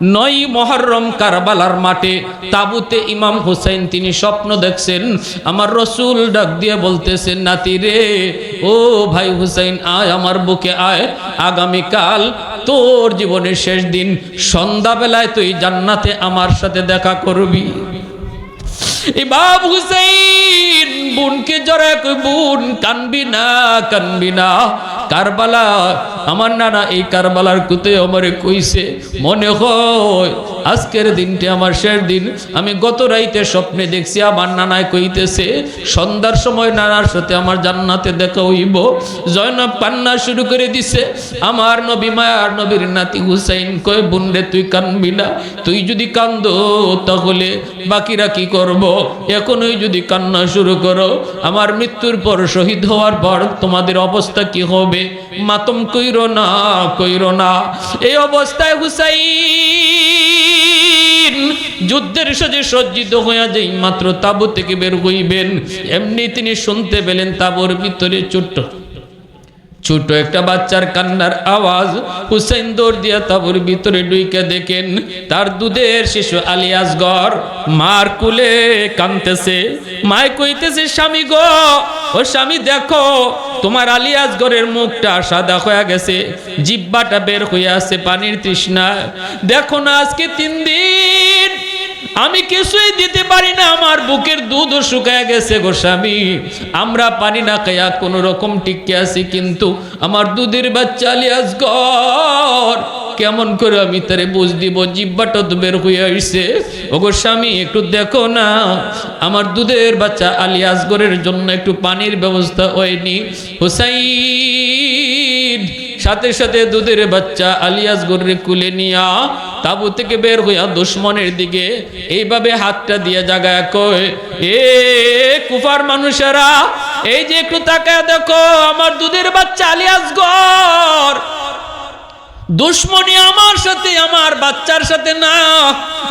9 মুহররম কারবালার মাঠে তাবুতে ইমাম হুসাইন তিনি স্বপ্ন দেখছেন। আমার রসুল ডাক দিয়ে বলতেছেন, নাতি রে, ও ভাই হুসাইন, আয় আমার বুকে আয়, আগামীকাল তোর জীবনের শেষ দিন, সন্ধ্যাবেলায় তুই জান্নাতে আমার সাথে দেখা করবি। ইমাম হুসাইন বোনকে জড়ায় কই, বোন কানবি না, কানবি না, কারবালা আমার নানা এই কারবালার কুতে আমারে কইছে, মনে হয় আজকের দিনটি আমার শেষ দিন। আমি গত রাইতে স্বপ্নে দেখছি আমার নানায় কইতেছে সন্ধ্যার সময় নানার সাথে আমার জান্নাতে দেখা হইব। জয়নব কান্না শুরু করে দিছে। আমার নবী মায়ার নবীর নাতি হুসাইন কয়, বোন রে তুই কানবি না, তুই যদি কান্দো তাহলে বাকিরা কি করব? এখনই যদি কান্না শুরু করো, আমার মৃত্যুর পর শহীদ হওয়ার পর তোমাদের অবস্থা কি হবে? মাতম কইরো না, কইরো না। এই অবস্থায় হুসাইন যুদ্ধের সাজে সজ্জিত হইয়া যেই মাত্র তাবু থেকে বের হইবেন, এমনি তিনি শুনতে পেলেন তাবুর ভিতরে ছোট একটা বাচ্চার কান্নার আওয়াজ। হুসাইন দৌড় দিয়া তাবুর ভিতরে ঢুইকা দেখেন তার দুধের শিশু আলী আসগর মার কুলে কাঁদতেছে। মায় কইতেছে, স্বামী গো, ও স্বামী দেখো, তোমার আলী আসগরের মুখটা সাদা হয়ে গেছে, জিহ্বাটা বের হয়ে আছে পানির তৃষ্ণা। দেখো না, আজকে 3 দিন আমি কিছুই দিতে পারি না, আমার বুকের দুধও শুকায় গেছে গো স্বামী। আমরা পানি না খাইয়া কোন রকম টিকে আছি, কিন্তু আমার দুধের বাচ্চা আলী আসগর কেমন করে আমি তারে বুঝ দিব? জিহ্বাটা তো বের হয়ে আসছে। ওগো স্বামী, একটু দেখো না, আমার দুধের বাচ্চা আলী আসগরের জন্য একটু পানির ব্যবস্থা হয়নি। হুসাইন সাথে সাথে দুধের বাচ্চা আলী আসগরের কুলে নিয়া তাবু থেকে বের হইয়া দুশমনের দিকে এইভাবে হাতটা দিয়ে জাগায় কয়, এ কুফার মানুষেরা, এই যে একটু তাকায় দেখো, আমার দুধের বাচ্চা আলী আসগর দুশ্মনী আমার সাথে, আমার বাচ্চার সাথে না,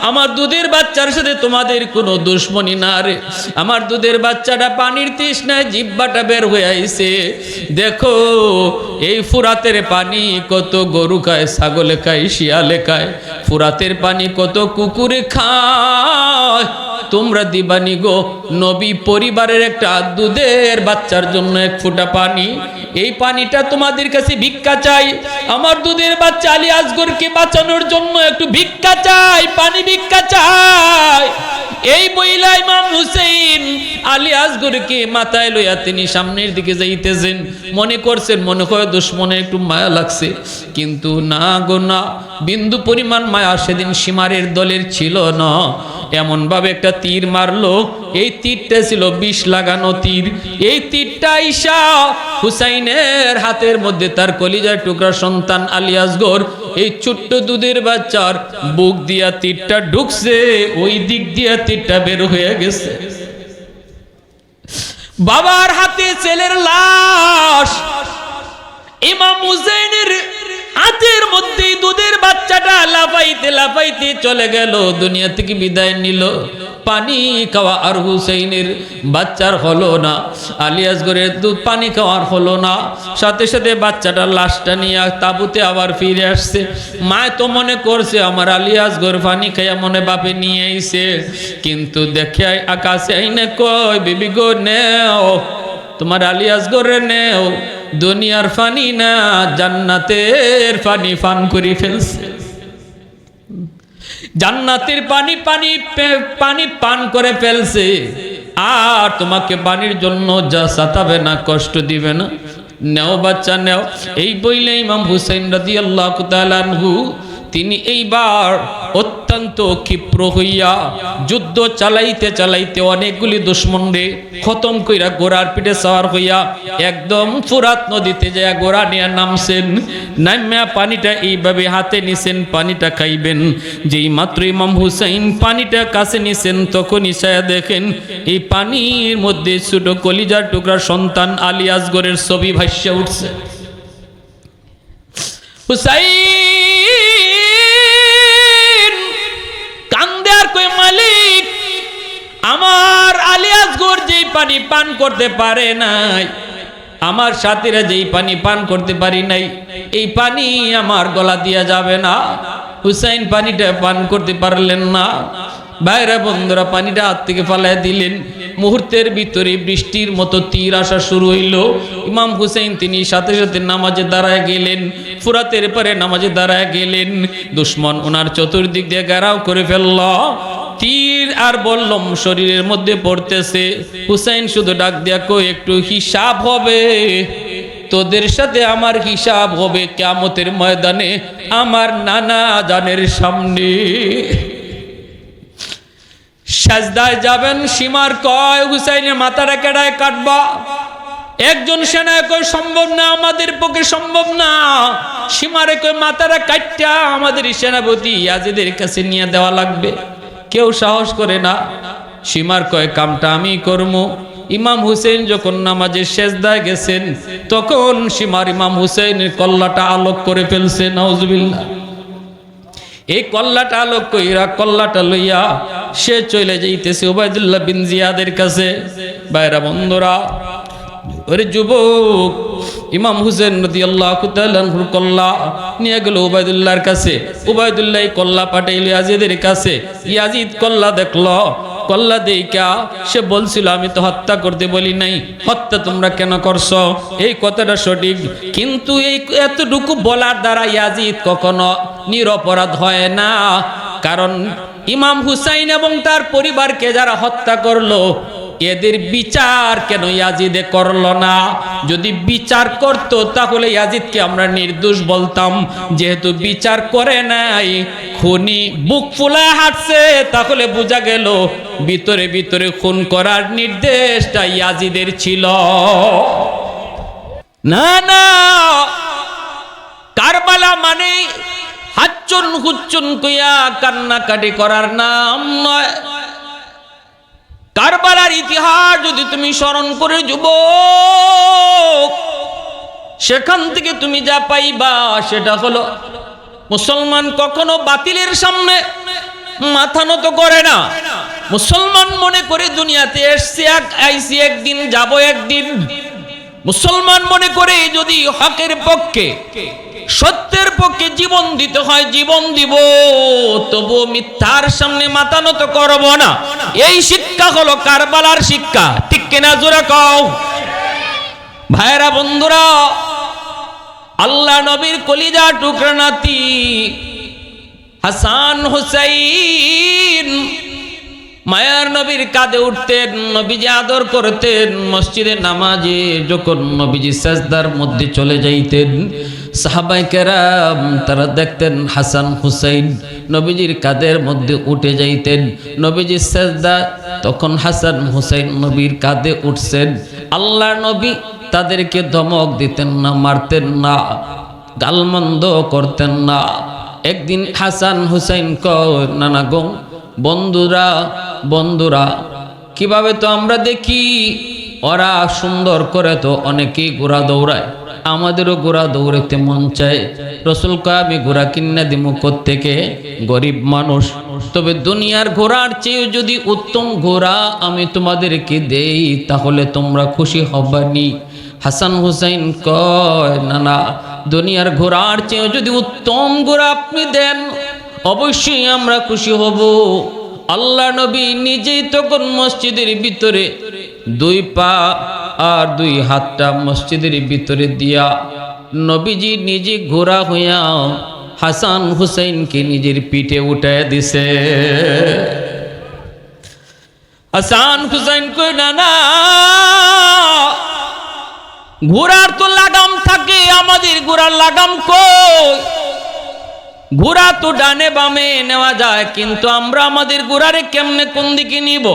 আমার দুধের বাচ্চার সাথে তোমাদের কোনো দুশ্মনী না রে। আমার দুধের বাচ্চাটা পানির তৃষ্ণায় জিহ্বাটা বের হয়ে আইছে। দেখো এই ফুরাতের পানি কত গরু খায়, ছাগলে খায়, শিয়ালে খায়, ফুরাতের পানি কত কুকুরে খায়, তোমরা দিবানি গো নবী পরিবারের একটা দুধের বাচ্চার জন্য 1 ফোঁটা পানি, এই পানিটা তোমাদের কাছে ভিক্ষা চাই। আমার দুধের বাচ্চা আলী আসগরকে বাঁচানোর জন্য একটু ভিক্ষা চাই, পানি ভিক্ষা চাই। এই বইলা ইমাম হুসাইন আলী আসগরকে মাথায় লইয়া তিনি সামনের দিকে যাইতেছেন। মনে করছেন মনে হয় দুশ্মনে একটু মায়া লাগছে, কিন্তু না গো না, বিন্দু পরিমাণ মায়া সেদিন সীমারের দলের ছিল না। এমন ভাবে একটা তীর মারলো, এই তীরটা ছিল বিষ লাগানো তীর। এই তীরটা আইসা হুসাইনের হাতের মধ্যে তার কলিজার টুকরা সন্তান আলী আসগর এই ছোট্ট দুধের বাচ্চার বুক দিয়া তীরটা ঢুকছে, ওই দিক দিয়া তীরটা বের হয়ে গেছে। বাবার হাতে ছেলের লাশ, ইমাম হুসাইনের হাতের মধ্যে দুধের বাচ্চাটা লাফাইতে লাফাইতে চলে গেল, দুনিয়া থেকে বিদায় নিল। পানি খাওয়া আর হুসাইনের বাচ্চার হলো না, আলী আসগরের দুধ পানি খাওয়ার হলো না। সাথে সাথে বাচ্চাটার লাশটা নিয়ে তাবুতে আবার ফিরে আসছে। মায় তো মনে করছে আমার আলী আসগর পানি খাইয়া মনে বাপে নিয়ে আইছে, কিন্তু দেখে আকাশে আইনে কয়, বিবি গো নেও, তোমার আলী আসগরে নেও, দুনিয়ার পানি না জান্নাতের পানি পান করে ফেলছে। জান্নাতের পানি পানি পান করে ফেলছে, আর তোমাকে পানির জন্য যা সাতাবে না, কষ্ট দিবে না, নেও বাচ্চা নেও। এই বইলে ইমাম হুসাইন রাদিয়াল্লাহু তাআলা আনহু তিনি এইবার অত্যন্ত ক্ষিপ্র হইয়া যুদ্ধ চালাইতে চালাইতে অনেকগুলি দুশমনরে খতম কইরা ঘোড়ার পিঠে সওয়ার হইয়া একদম ফুরাত নদীতে যায় ঘোড়া নিয়ে নামছেন। নামিয়া পানিটা এইভাবে হাতে নিছেন, পানিটা খাইবেন। যেই মাত্র ইমাম হুসাইন পানিটা কাছে নিছেন, তখন ইশায়া দেখেন এই পানির মধ্যে ছোট কলিজার টুকরা সন্তান আলী আসগরের ছবি ভাসিয়ে উঠছে। হুসাইন কান্দে আর কই, মালিক, আমার আলী আসগর যেই পানি পান করতে পারে নাই, আমার সাথীরা যেই পানি পান করতে পারি নাই, এই পানি আমার গলা দিয়া যাবে না। হুসাইন পানিটা পান করতে পারলেন না। ভাইরা বন্ধুরা পানিটা হাত থেকে ফালাই দিলেন। মুহূর্তের ভিতরে বৃষ্টির মতো তীর আসা শুরু হইল। ইমাম হুসাইন তিনি সাথে সাথে নামাজে দাঁড়ায় গেলেন, ফুরাতের পরে নামাজে দাঁড়ায় গেলেন। দুশ্মন ওনার চতুর্দিক দিয়ে ঘেরাও করে ফেলল। তীর আর বললম শরীরের মধ্যে পড়তেছে। হুসাইন শুধু ডাক দিয়া কই, একটু হিসাব হবে, তোদের সাথে আমার হিসাব হবে কিয়ামতের ময়দানে আমার নানা জানের সামনে। সাজদায় যাবেন, সীমার কয় হুসাইনের মাথাটা কেডায় কাটবা? একজন সেনায় কয় সম্ভব না, আমাদের পক্ষে সম্ভব না। সীমারে কয় মাথাটা কাটটা আমাদের সেনাপতি ইয়াজিদের কাছে নিয়ে দেওয়া লাগবে। কেউ সাহস করে না। সীমার কয় কামটা আমি করবো। ইমাম হুসেন যখন নামাজের সেজদায় গেছেন তখন সীমার ইমাম হুসেনের কল্লাটা আলোক করে ফেলছে। নাউজুবিল্লাহ। এই কল্লাটা আলোক কইরা কল্লাটা লইয়া সে চলে যাইতেছে উবাইদুল্লাহ বিন জিয়াদের কাছে। বাইরা বন্ধুরা, ওরে যুবক, ইমাম হুসেন রাদিয়াল্লাহু তাআলা আনহুর কল্লা নিয়ে গেল উবাইদুল্লাহর কাছে। উবাইদুল্লাহ কল্লা পাঠাইল ইয়াজিদের কাছে। ইয়াজিদ কল্লা দেখলো, কল্লা দেইকা সে বলছিল আমি তো হত্যা করতে বলি নাই, হত্যা তোমরা কেন করছো? এই কথাটা সঠিক, কিন্তু এই এতটুকু বলার দ্বারা ইয়াজিদ কখনো নিরপরাধ হয় না। কারণ ইমাম হুসাইন এবং তার পরিবারকে যারা হত্যা করলো এদের বিচার কেন ইয়াজিদে করলো না? যদি বিচার করত তাহলে ইয়াজিদকে আমরা নির্দোষ বলতাম। যেহেতু বিচার করে নাই, খুনি বুক ফুলায় হাঁটছে, তাহলে বোঝা গেল ভিতরে ভিতরে খুন করার নির্দেশটা ইয়াজিদের ছিল। না না, কারবালা মানে হাচ্চন হুচ্চন কইয়া কান্নাকাটি করার নাম নয়। কারবালার ইতিহাস যদি তুমি স্মরণ করে যুবক, সেখান থেকে তুমি যা পাইবা সেটা হলো মুসলমান কখনো বাতিলের সামনে মাথা নত করে না। মুসলমান মনে করে দুনিয়াতে আইসি একদিন, যাব একদিন। মুসলমান মনে করে যদি হকের পক্ষে সত্যের পক্ষে জীবন দিতে হয় জীবন দিব, তবু মিথ্যার সামনে মাথা নত করব না। এই শিক্ষা হলো কারবালার শিক্ষা। ঠিক কিনা জোরে কও। ভাইরা বন্ধুরা, আল্লাহ নবীর কলিজা টুকরা নাতি হাসান হুসাইন মায়ার নবীর কাঁধে উঠতেন, নবীজি আদর করতেন। মসজিদে নামাজে যখন নবীজি সাজদার মধ্যে চলে যাইতেন, সাহাবায়ে কেরাম তারা দেখতেন হাসান হুসাইন নবীজির কাঁধের মধ্যে উঠে যাইতেন। নবীজি সাজদা, তখন হাসান হুসাইন নবীর কাঁধে উঠছেন। আল্লাহ নবী তাদেরকে ধমক দিতেন না, মারতেন না, গালমন্দ করতেন না। একদিন হাসান হুসাইন কয়, নানা গো, বন্ধুরা বন্ধুরা কিভাবে তো আমরা দেখি ওরা সুন্দর করে তো অনেকেই ঘোড়া দৌড়ায়, আমাদেরও ঘোড়া দৌড়াতে মন চায়। রসুল কয়, আমি ঘোড়া কিনা দিমু কোত্থেকে? গরিব মানুষ। তবে দুনিয়ার ঘোড়ার চেয়ে যদি উত্তম ঘোড়া আমি তোমাদেরকে দেই তাহলে তোমরা খুশি হবানি। হাসান হুসাইন কয়, না না, দুনিয়ার ঘোড়ার চেয়ে যদি উত্তম ঘোড়া আপনি দেন অবশ্যই আমরা খুশি হব। আল্লাহ নবী নিজেই তখন মসজিদের ভিতরে দুই পা আর দুই হাতটা মসজিদের ভিতরে দিয়া নবীজি নিজে ঘোড়া হইয়া হাসান হুসাইনকে নিজের পিঠে উঠায় দিছে। হাসান হুসাইন কই, না না, ঘোড়ার তো লাগাম থাকে, আমাদের ঘোড়ার লাগাম কই? ঘোড়া তো ডানে বামে নেওয়া যায়, কিন্তু আমরা আমাদের ঘোড়ারে কেমনে কোন দিকে নিব?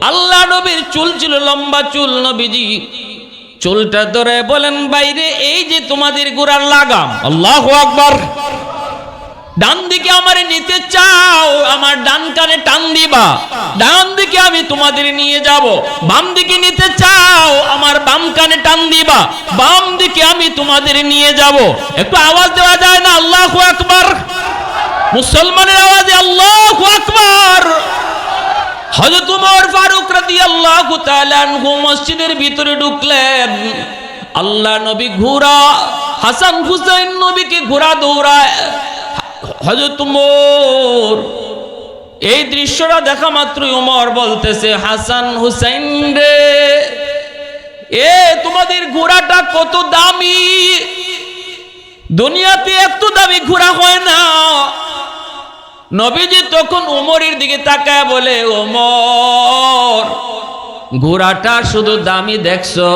আল্লাহ নবীর চুল ছিল লম্বা চুল, নবীজি চুলটা ধরে বলেন, বাইরে এই যে তোমাদের ঘোড়ার লাগাম। আল্লাহু আকবার। ডান দিকে আমারে নিতে চাও, আমার ডান কানে টান দিবা, ডান দিকে আমি তোমাদের নিয়ে যাব। বাম দিকে নিতে চাও, আমার বাম কানে টান দিবা, বাম দিকে আমি তোমাদের নিয়ে যাব। একটু আওয়াজ দেওয়া যায় না? আল্লাহু আকবার। মুসলমানের আওয়াজে আল্লাহু আকবার। হযরত ওমর ফারুক রাদিয়াল্লাহু তাআলা আনহু মসজিদের ভিতরে ঢুকলেন। আল্লাহ নবী ঘোড়া, হাসান হুসাইন নবীকে ঘোড়া দৌড়ায়, হযরত ওমর এই দৃশ্যটা দেখা মাত্রই ওমর বলতেছে, হাসান হুসাইন রে, তোমাদের ঘোড়াটা কত দামি, দুনিয়াতে এত দামি ঘোড়া হয় না। নবীজি তখন ওমরের দিকে তাকায় বলে, ওমর, ঘোড়াটা শুধু দামি দেখছো,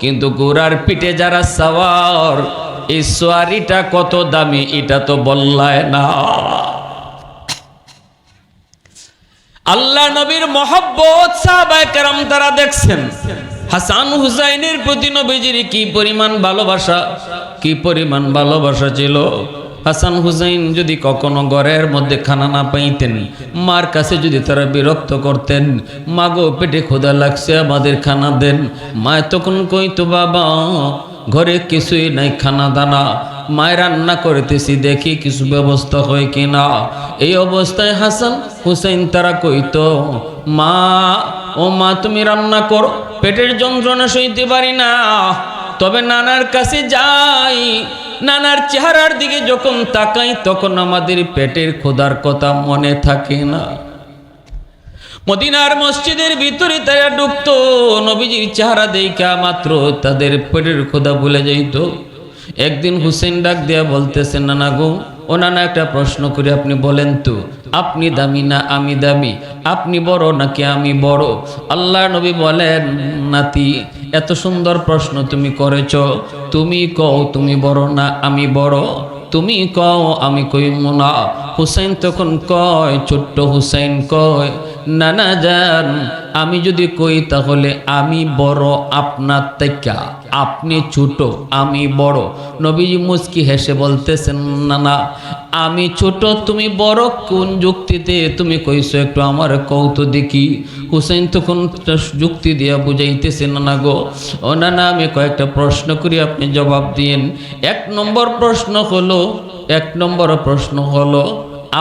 কিন্তু ঘোড়ার পিঠে যারা সওয়ার, এই সওয়ারিটা কত দামি এটা তো বললায় না। আল্লাহ নবীর মহব্বত সাহাবায়ে কেরাম তারা দেখছেন, হাসান হুসাইনের প্রতি নবীজির কি পরিমাণ ভালোবাসা, কি পরিমাণ ভালোবাসা ছিল। হাসান হুসাইন যদি কখনো ঘরের মধ্যে খানা না পাইতেন, মার কাছে যদি তারা বিরক্ত করতেন, মাগো পেটে ক্ষুধা লাগছে আমাদের খানা দেন, মা তখন কইতো, বাবা ঘরে কিছুই নাই খানা দানা, মায়ের রান্না করতেছি দেখি কিছু ব্যবস্থা হয় কিনা। এই অবস্থায় হাসান হুসাইন তারা কইতো, মা, ও মা তুমি রান্না করো, পেটের যন্ত্রণা সইতে পারি না। তবে নানার কাছে যাই, নানার চেহারার দিকে যখন তাকাই তখন আমাদের পেটের ক্ষুধার কথা মনে থাকে না। মদিনার মসজিদের ভিতরে তারা ঢুকতো, নবীজির চেহারা দেখা মাত্র তাদের পেটের ক্ষুধা ভুলে যাইত। একদিন হুসেন ডাক দেয়া বলতেছে, নানা গো, ও নানা একটা প্রশ্ন করি, আপনি বলেন তো, আপনি দামি না আমি দামি, আপনি বড় নাকি আমি বড়? আল্লাহ নবী বলেন, নাতি এত সুন্দর প্রশ্ন তুমি করেছ, তুমি কও তুমি বড় না আমি বড়, তুমি কও আমি কইব না। হুসাইন তখন কয়, ছোট্ট হুসাইন কয়, নানা জান আমি যদি কই তাহলে আমি বড় আপনার থেকে, আপনি ছোট আমি বড়। নবীজি মুচকি হেসে বলতেছেন, নানা আমি ছোট তুমি বড় কোন যুক্তিতে তুমি কইছো একটু আমার কৌতো দেখি। হুসাইন তখন যুক্তি দিয়া বুঝাইতেছে, নানা গো, ও নানা আমি কয়েকটা প্রশ্ন করি আপনি জবাব দিয়েন। এক নম্বর প্রশ্ন হলো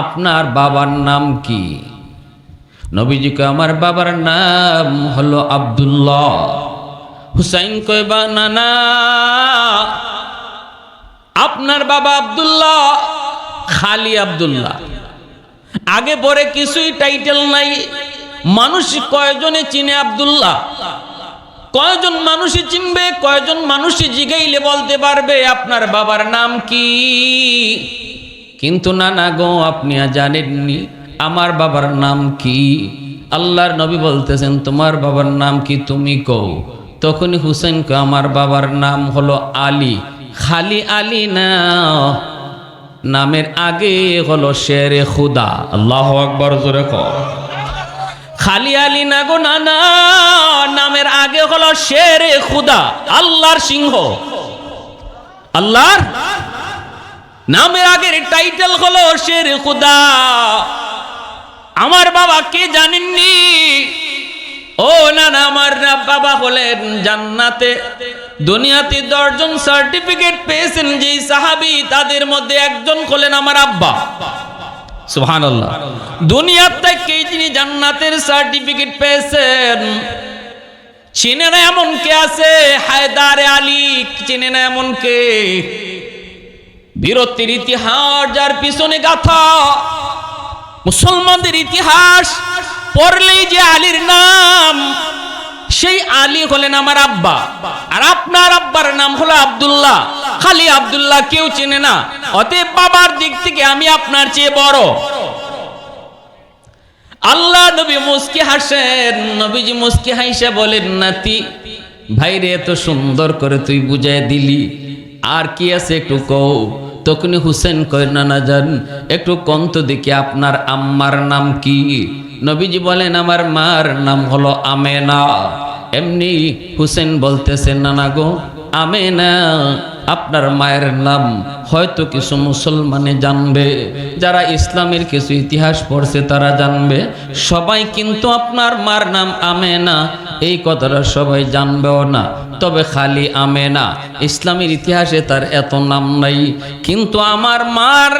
আপনার বাবার নাম কি? নবীজিকে আমার বাবার নাম হলো আব্দুল্লাহ। হুসাইন কইবা, নানা আপনার বাবা আব্দুল্লাহ, খালি আব্দুল্লাহ, আগে পরে কিছুই টাইটেল নাই। মানুষ কয়জনে চিনে আব্দুল্লাহ? কয়জন মানুষই চিনবে? কয়জন মানুষই জিগাইলে বলতে পারবে আপনার বাবার নাম কি? কিন্তু নানা গো, আপনি জানেননি আমার বাবার নাম কি? আল্লাহর নবী বলতেছেন, তোমার বাবার নাম কি তুমি কও। তখনই হুসেন কো, আমার বাবার নাম হলো আলী। খালি আলী না, নামের আগে হলো শেরে খুদা। আল্লাহু আকবার, জোরে কও। খালি আলী না গো নানা, নামের আগে হলো শেরে খুদা, আল্লাহর সিংহ। আল্লাহর নামের আগের টাইটেল হলো শেরে খুদা। আমার বাবা কে জানেননি? ও নানা, আমার বাবা হলেন জান্নাতে, দুনিয়াতে 10 জন সার্টিফিকেট পেয়েছেন যেই সাহাবী, তাদের মধ্যে একজন হলেন আমার আব্বা। সুবহানাল্লাহ। দুনিয়ার থেকে যিনি জান্নাতের সার্টিফিকেট পেয়েছেন, চিনে না এমন কে আছে? হায়দার আলী চিনে না এমন কে? বীরত্বের ইতিহাস যার পিছনে গাথা, মুসলমানদের ইতিহাস পড়লেই যে আলীর নাম, সেই আলী হলেন আমার আব্বা। আর আপনার আব্বার নাম হলো আব্দুল্লাহ। খালি আব্দুল্লাহ কেউ চেনে না, অতএব বাবার দিক থেকে আমি আপনার চেয়ে বড়। আল্লাহ নবী মুস্কি হাসেন। নবীজি মুস্কি হাসে বলেন, নাতি ভাইরে এত সুন্দর করে তুই বুঝাই দিলি, আর কি আছে একটু কও। তখনই হুসেন কয়, নানা জান একটু কন্ত দেখি আপনার আম্মার নাম কি? নবীজি বলেন, আমার মার নাম হলো আমেনা। এমনি হুসেন বলতেছেন, নানা গো আমেনা আপনার মায়ের নাম হয়তো কিছু মুসলমানে জানবে, যারা ইসলামের কিছু ইতিহাস পড়ছে তারা জানবে, সবাই কিন্তু আপনার মার নাম আমেনা এই কথাটা সবাই জানবেও না। তবে খালি আমেনা, ইসলামের ইতিহাসে তার এত নাম নাই। কিন্তু আমার মার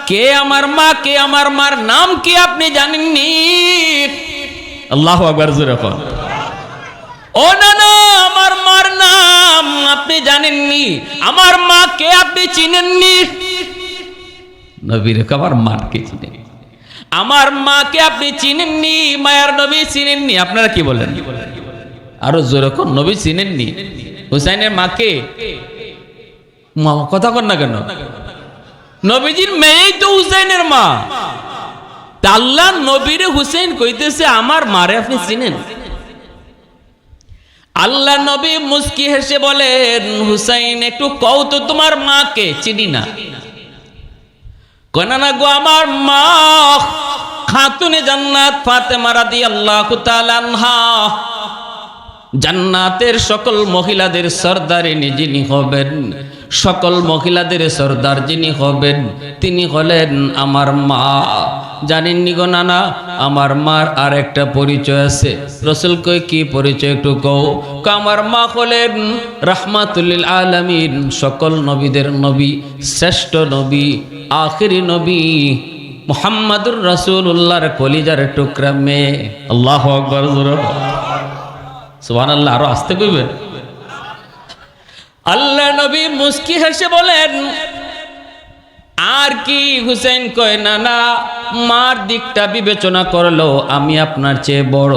কে, আমার মা কে, আমার মার নাম কি আপনি জানেননি? আল্লাহু আকবার, জোরে বল। ও নানা, আমার মার নাম আপনি জানেননি? আমার মা কে আপনি চিনেননি? নবীর আমার মাকে চিনেন। আমার মাকে আপনি চিনেননি, মায়ার নবী চিনেননি, আপনারা কি বলেন? আরো জোরে কোন, নবী চিনেননি হুসাইনের মাকে? কথা কন না কেন? নবীজির মেয়েই তো হুসাইনের মা। আল্লাহ নবীরে হুসাইন কইতেছে আমার মারে আপনি চিনেন? আল্লাহ নবী মুস্কি হেসে বলেন, হুসাইন একটু কও তো তোমার মাকে। চিনি না। কনা না গো, আমার মা খাতুনে জান্নাত ফাতেমা রাদিয়াল্লাহু তাআলা আনহা, জান্নাতের সকল মহিলাদের সরদারিনী যিনি হবেন, সকল মহিলাদের সরদার যিনি হবেন, তিনি হলেন আমার মা। জানেননি গো নানা, আমার মার আর একটা পরিচয় আছে। রাসূল কই কি পরিচয় একটু কও? আমার মা হলেন রাহমাতুল লিল আলামিন, সকল নবীদের নবী, শ্রেষ্ঠ নবী, আখিরি নবী মুহাম্মাদুর রাসূলুল্লাহর কলিজার টুকরা মেয়ে। আল্লাহু আকবার, সুবহানাল্লাহ। আরো আসতে কইবেন। আল্লাহ নবী মুস্কি হেসে বলেন, আর কি? হুসাইন কয় না না, মার দিকটা বিবেচনা করলো আমি আপনার চেয়ে বড়।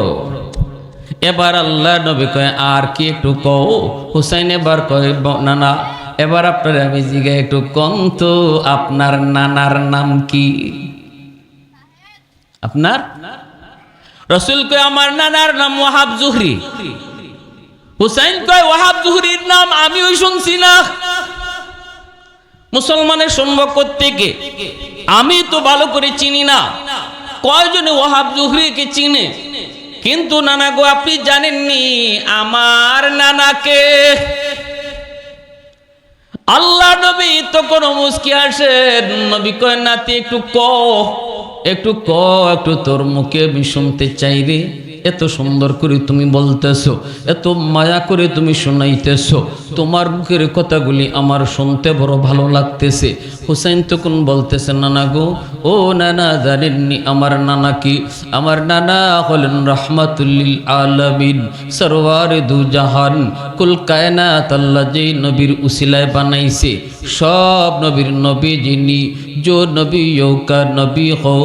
এবার আল্লাহ নবী কয় আর কি একটু কও? হুসাইন এবার কয় না না, এবার আপনার আমি জিজ্ঞাসা একটু কম তো, আপনার নানার নাম কি? আপনার? রাসূল কয় আমার নানার নাম ওয়াহাব জুহরি। হুসাইন কয় ওয়াহাব জুহরির নাম আমিও শুনছি না। মুসলমানের সম্পর্ক থেকে আমি তো ভালো করে চিনি না, কয়জনে ওয়াহাব জুহরিকে চিনে? কিন্তু নানা গো আপনি জানেননি আমার নানাকে? আল্লাহ নবী তো কোন মুস্কি আসেন। নবী কয় নাতি একটু ক, একটু ক, একটু তোর মুখে আমি শুনতে চাই রে। এত সুন্দর করে তুমি বলতেছো, এত মায়া করে তুমি শোনাইতেছো, তোমার মুখের কথাগুলি আমার শুনতে বড় ভালো লাগতেছে। হুসাইন তখন বলতেছে নানা গো, ও নানা জানেননি আমার নানা কি? আমার নানা হলেন রাহমাতুল লিল আলামিন, সরওয়ারে দু জাহান, কুল কায়নাত আল্লাহ যেই নবীর উসিলায় বানাইছে, সব নবীর নবী যিনি, जो नबियों का नबी हो,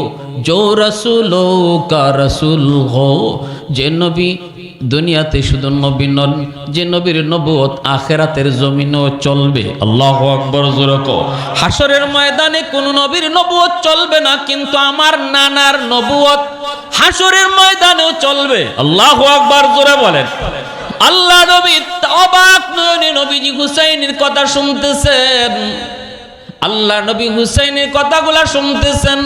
जो रसूलों का रसूल हो। যে নবী দুনিয়াতে শুধু নবী নন, যে নবীর নবুয়ত আখিরাতের জমিনেও চলবে। আল্লাহু আকবার, জোরে কও। হাশরের ময়দানে কোন নবীর নবুয়ত চলবে না, কিন্তু আমার নানার নবুয়ত হাশরের ময়দানেও চলবে। আল্লাহু আকবার, জোরে বলেন। আল্লাহ নবী অবাক নয়নে নবীজি হুসাইনের কথা শুনতেছেন। আল্লাহ নবী হুসাইনের কথাগুলা শুনতেছেন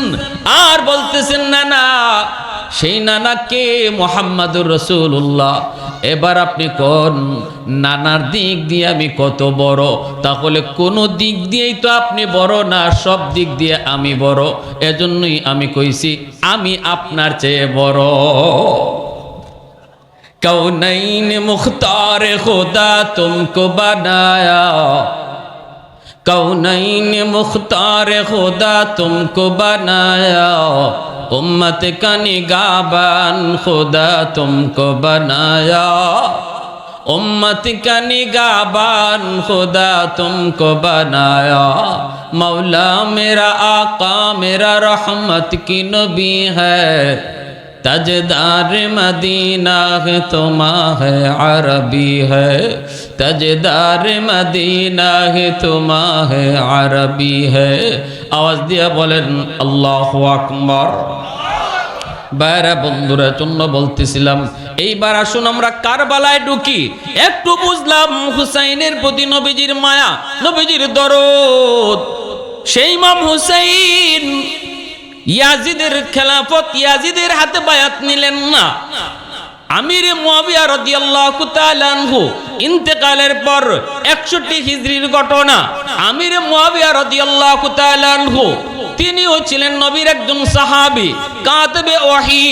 আর বলতেছেন নানা, সেই নানাকে মুহাম্মাদুর রাসূলুল্লাহ। এবার আপনি কোন নানার দিক দিয়ে আমি কত বড়? তাহলে কোন দিক দিয়েই তো আপনি বড় না, সব দিক দিয়ে আমি বড়। এজন্যই আমি কইছি আমি আপনার চেয়ে বড়। কৌনাইন মুখতার খুদা তুমকো বানায়া, कौनैन मुख्तार खुदा तुमको बनाया, उम्मत का निगाहबान खुदा तुमको बनाया, उम्मत का निगाहबान खुदा तुमको बनाया। मौला मेरा आका मेरा रहमत की नबी है, तजदार मदीना है तुम्हारे अरबी है, तजदार मदीना है तुम्हारे अरबी है। आवाज दिया बोलेन अल्लाहु আকবার। বাইরা বন্ধুরা জন্য বলতেছিলাম, এইবার আসুন আমরা কারবালায় ঢুকি। একটু বুঝলাম হুসাইনের প্রতি নবীজির মায়া, নবীজির দরদ। সেই ইমাম হুসাইন ইয়াজিদের খেলাফত, ইয়াজিদের হাতে বায়াত নিলেন না। আমির মুয়াবিয়া রাদিয়াল্লাহু তাআলা আনহু ইন্তেকালের পর 61 হিজরির ঘটনা। আমির মুয়াবিয়া রাদিয়াল্লাহু তাআলা আনহু তিনিও ছিলেন নবীর একজন সাহাবী, কাতেবে ওহী,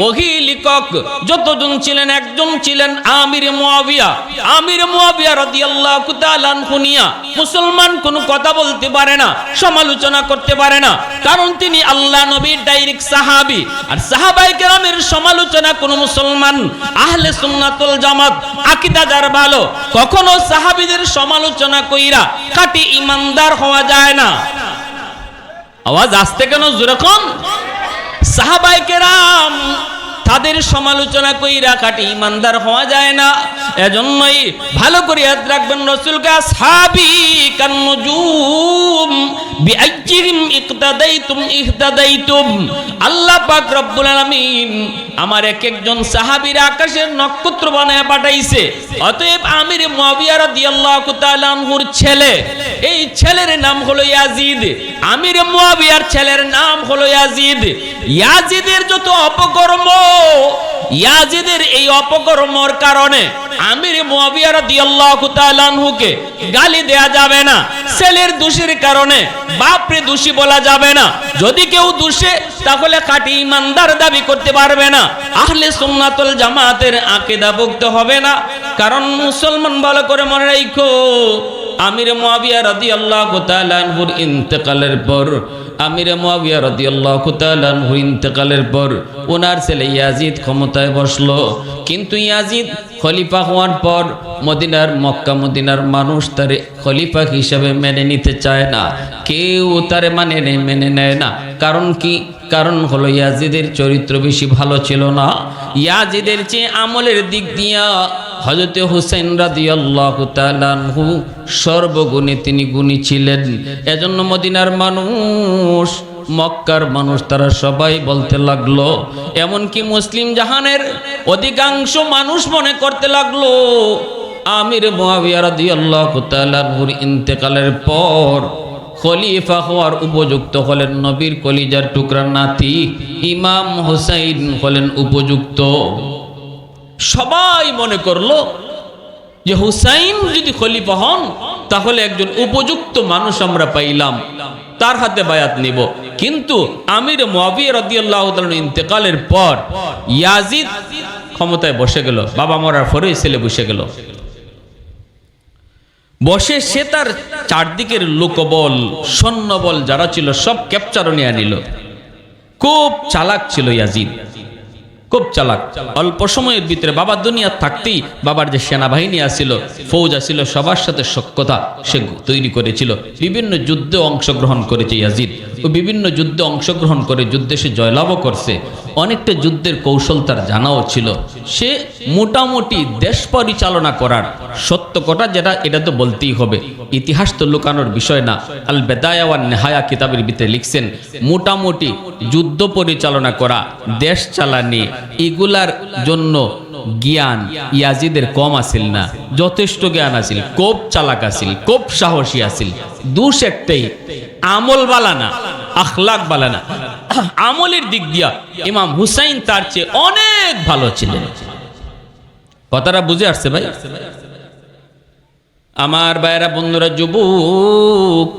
ওহী লিখক যতজন ছিলেন একজন ছিলেন আমির মুয়াবিয়া। আমির মুয়াবিয়া রাদিয়াল্লাহু তাআলা আনহু নিয়া মুসলমান কোনো কথা বলতে পারে না, সমালোচনা করতে পারে না, কারণ তিনি আল্লাহ নবীর ডাইরেক্ট সাহাবী। আর সাহাবায়ে কেরামের সমালোচনা কোনো মুসলমান আহলে সুন্নাত ওয়াল জামাত আকীদা যার ভালো, কখনো সাহাবীদের সমালোচনা কইরা খাঁটি ঈমানদার হওয়া যায় না। আওয়াজ আসতে কেন জোরে কোন? সাহাবায়ে কেরাম তাদের সমালোচনা কইরা খাঁটি ইমানদার হওয়া যায় না। এজন্যই ভালো করে ইয়াদ রাখবেন, রাসূলকে আসহাবি কান নুজুম বিআইয়িহিম ইকতাদাইতুম ইহতাদাইতুম। আল্লাহ পাক রব্বুল আলামিন আমার এক একজন সাহাবীর আকাশের নক্ষত্র বানায় পাঠাইছে। অতএব আমির মুয়াবিয়া রাদিয়াল্লাহু তাআলা আনহুর ছেলে, এই ছেলের নাম হলো ইয়াজিদ। আমির মুয়াবিয়ার ছেলের নাম হলো ইয়াজিদ। ইয়াজিদের যত অপকর্ম, ইয়াজিদের এই অপকর্মর কারণে আমির মুয়াবিয়া রাদিয়াল্লাহু তাআলা আনহুকে গালি দেয়া যাবে না। ছেলের দোষের কারণে বাপরে দোষী বলা যাবে না। যদি কেউ দোষে তাহলে খাঁটি ইমানদার দাবি করতে পারবে না, আহলে সুন্নাতুল জামাতের আকীদা ভুক্ত হবে না। কারণ মুসলমান ভালো করে মনে রাখো, আমির মুয়াবিয়া রাদিয়াল্লাহু তাআলা আনহুর ইন্তেকালের পর, আমির মুয়াবিয়া রাদিয়াল্লাহু তাআলা আনহুর ইন্তেকালের পর ওনার ছেলে ইয়াজিদ ক্ষমতায় বসলো। কিন্তু ইয়াজিদ খলিফা হওয়ার পর মক্কা মদিনার মানুষ তারে খলিফা হিসাবে মেনে নিতে চায় না, কেউ তারে মেনে নেয় না। কারণ কি? কারণ হলো ইয়াজিদের চরিত্র বেশি ভালো ছিল না। ইয়াজিদের চেয়ে আমলের দিক দিয়া হযরতে হুসাইন রাদিয়াল্লাহু তাআলা আনহু সর্বগুণে তিনি গুণী ছিলেন। এজন্য মদিনার মানুষ, মক্কার মানুষ তারা সবাই বলতে লাগলো, এমনকি মুসলিম জাহানের অধিকাংশ মানুষ মনে করতে লাগলো আমির মুয়াবিয়া রাদিয়াল্লাহু তাআলা আনহুর ইন্তেকালের পর খলিফা হওয়ার উপযুক্ত হলেন নবীর কলিজার টুকরা নাতি ইমাম হুসাইন হলেন উপযুক্ত। সবাই মনে করলো যে হুসাইন যদি খলিফা হন তাহলে একজন উপযুক্ত মানুষ আমরা পাইলাম, তার হাতে বায়াত নিব। কিন্তু আমির মুয়াবিয়া রাদিয়াল্লাহু তাআলা ইন্তেকালের পর ইয়াজিদ ক্ষমতায় বসে গেল। বাবা মরার পরে ছেলে বসে গেল। বসে সে তার চারদিকের লোকবল, সৈন্যবল যারা ছিল সব ক্যাপচারে নিয়ে নিল। খুব চালাক ছিল ইয়াজিদ, খুব চালাক। অল্প সময়ের ভিতরে বাবা দুনিয়া থাকতেই বাবার যে সেনাবাহিনী আসছিল, ফৌজ আসছিল, সবার সাথে সখ্যতা সে তৈরি করেছিল। বিভিন্ন যুদ্ধে অংশগ্রহণ করেছে ইয়াজিদ, ও বিভিন্ন যুদ্ধে অংশগ্রহণ করে যুদ্ধে সে জয়লাভও করছে। অনেকটা যুদ্ধের কৌশল তার জানাও ছিল। সে মোটামুটি দেশ পরিচালনা করার সত্য কথা যেটা, এটা তো বলতেই হবে, ইতিহাস তো লুকানোর বিষয় না। আল বেদায়া ওয়ান নেহায়া কিতাবের ভিতরে লিখছেন, মোটামুটি যুদ্ধ পরিচালনা করা, দেশ চালানি, এগুলার জন্য জ্ঞান ইয়াজিদের কম আসিল না, যথেষ্ট জ্ঞান আসিল, খুব চালাক আসিল, খুব সাহসী আসিল। দোষ একটাই, আমল বালা না, আখলাক বালা না। আমলের দিক দিয়া ইমাম হুসাইন তার চেয়ে অনেক ভালো ছিলেন। কথাটা বুঝে আসছে ভাই? আমার ভাইরা, বন্ধুরা, যুবক,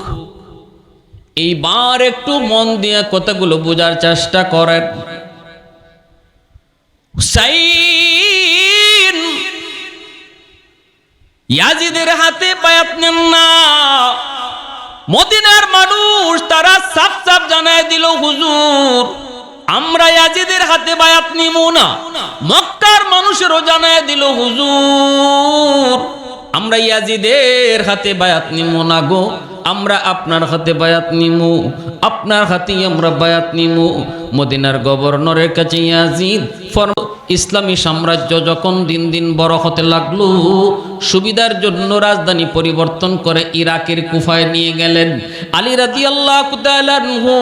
এইবার একটু মন দিয়ে কথাগুলো বোঝার চেষ্টা করেন। হুসাইন ইয়াজিদের হাতে বায়াত নেন না। মদিনার মানুষ তারা সাফ সাফ জানায় দিল, হুজুর আমরা ইয়াজিদের হাতে বায়াত নিব না। মক্কার মানুষেরও জানায় দিল, হুজুর আমরা ইয়াজিদের হাতে বায়াত নিব না গো, আমরা আপনার হাতে বায়াত নিমু, আপনার হাতেই আমরা বায়াত নিমু। মদিনার গভর্নরের কাছে ইয়াজিদ ইসলামী সাম্রাজ্য যখন দিন দিন বড় হতে লাগলো, সুবিধার জন্য রাজধানী পরিবর্তন করে ইরাকের কুফায় নিয়ে গেলেন। আলী রাদিয়াল্লাহু তাআলা আনহু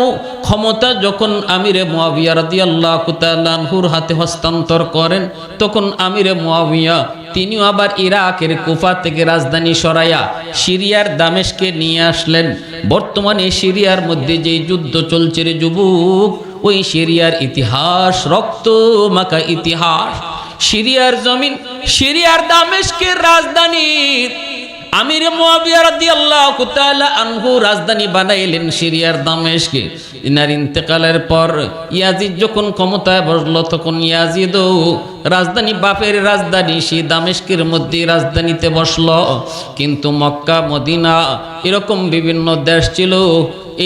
ক্ষমতা যখন আমিরে মুয়াবিয়া রাদিয়াল্লাহু তাআলা আনহুর হাতে হস্তান্তর করেন, তখন আমিরে মুয়াবিয়া তিনিও আবার ইরাকের কুফা থেকে রাজধানী সরাইয়া সিরিয়ার দামেস্কে নিয়ে আসলেন। বর্তমানে সিরিয়ার মধ্যে যে যুদ্ধ চলছে রে যুবক, ওই সিরিয়ার ইতিহাস রক্ত মাখা ইতিহাস। সিরিয়ার জমিন, সিরিয়ার দামেস্কের রাজধানী আমির মুয়াবিয়া রাদিয়াল্লাহু তাআলা আনহু রাজধানী বানাইলেন সিরিয়ার দামেস্কে। ইনার ইন্তেকালের পর ইয়াজিদ যখন ক্ষমতায় বসলো, তখন ইয়াজিদও রাজধানী, বাপের রাজধানী সেই দামেস্কের মধ্যে রাজধানীতে বসলো। কিন্তু মক্কা মদিনা এরকম বিভিন্ন দেশ ছিল,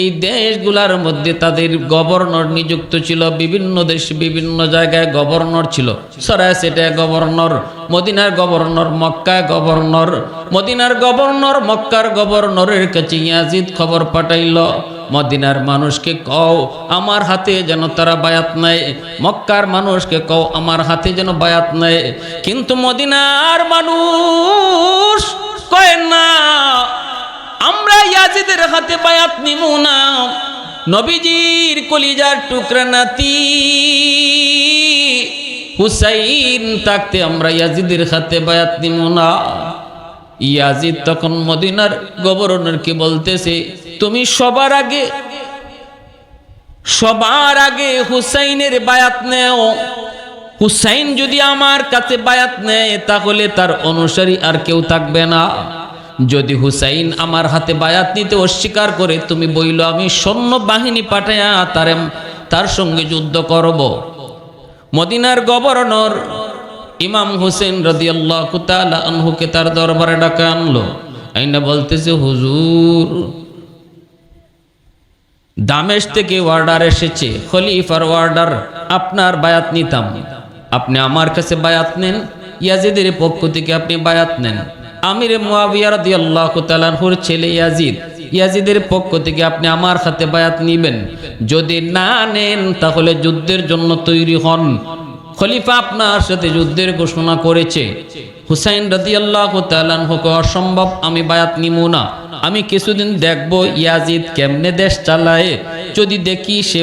এই দেশগুলার মধ্যে তাদের গভর্নর নিযুক্ত ছিল। বিভিন্ন দেশ, বিভিন্ন জায়গায় গভর্নর ছিল। সরায় সেটা গভর্নর, মদিনার গভর্নর, মক্কায় গভর্নর। মদিনার গভর্নর মক্কার গভর্নরের কাছে ইয়াজিদ খবর পাঠাইল, মদিনার মানুষকে কও আমার হাতে যেন তারা বায়াত নেয়, মক্কার মানুষকে কও আমার হাতে যেন বায়াত নেয়। কিন্তু মদিনার মানুষ কয় না, আমরা ইয়াজিদের হাতে বায়াত নিব না। নবীজির কলিজার টুকরা নাতি হুসাইন থাকতে আমরা ইয়াজিদের হাতে বায়াত নিব না। ইয়াজিদ তখন মদিনার গভর্নরকে বলতেছে, তুমি সবার আগে হুসাইনের বায়াত নেও। হুসাইন যদি আমার কাছে বায়াত নেয় তাহলে তার অনুসারী আর কেউ থাকবে না। যদি হুসাইন আমার হাতে বায়াত নিতে অস্বীকার করে তুমি বইল আমি সৈন্য বাহিনী পাঠাইয়া তার সঙ্গে যুদ্ধ করব। মদিনার গভর্নর ইমাম হুসেন রাদিয়াল্লাহু তাআলা আনহুকে তার দরবারে ডাকা আনলো। আইনা বলতেছে, হুজুর দামেস্ক থেকে অর্ডার এসেছে, খলিফার অর্ডার, আপনার বায়াত নিতাম। আপনি আমার কাছে বায়াত নেন, ইয়াজিদের পক্ষ থেকে আপনি বায়াত নেন। আমির মুয়াবিয়া রাদিয়াল্লাহু তাআলা আনহুর ছেলে ইয়াজিদের পক্ষ থেকে আপনি আমার হাতে বায়াত নিবেন। যদি না নেন তাহলে যুদ্ধের জন্য তৈরি হন। খলিফা আপনার সাথে যুদ্ধের ঘোষণা করেছে। হুসাইন রাদিয়াল্লাহু তাআলা আনহুকে অসম্ভব, আমি বায়াত নিব না। আমি কিছুদিন দেখব ইয়াজিদ কেমনে দেশ চালায়। যদি দেখি সে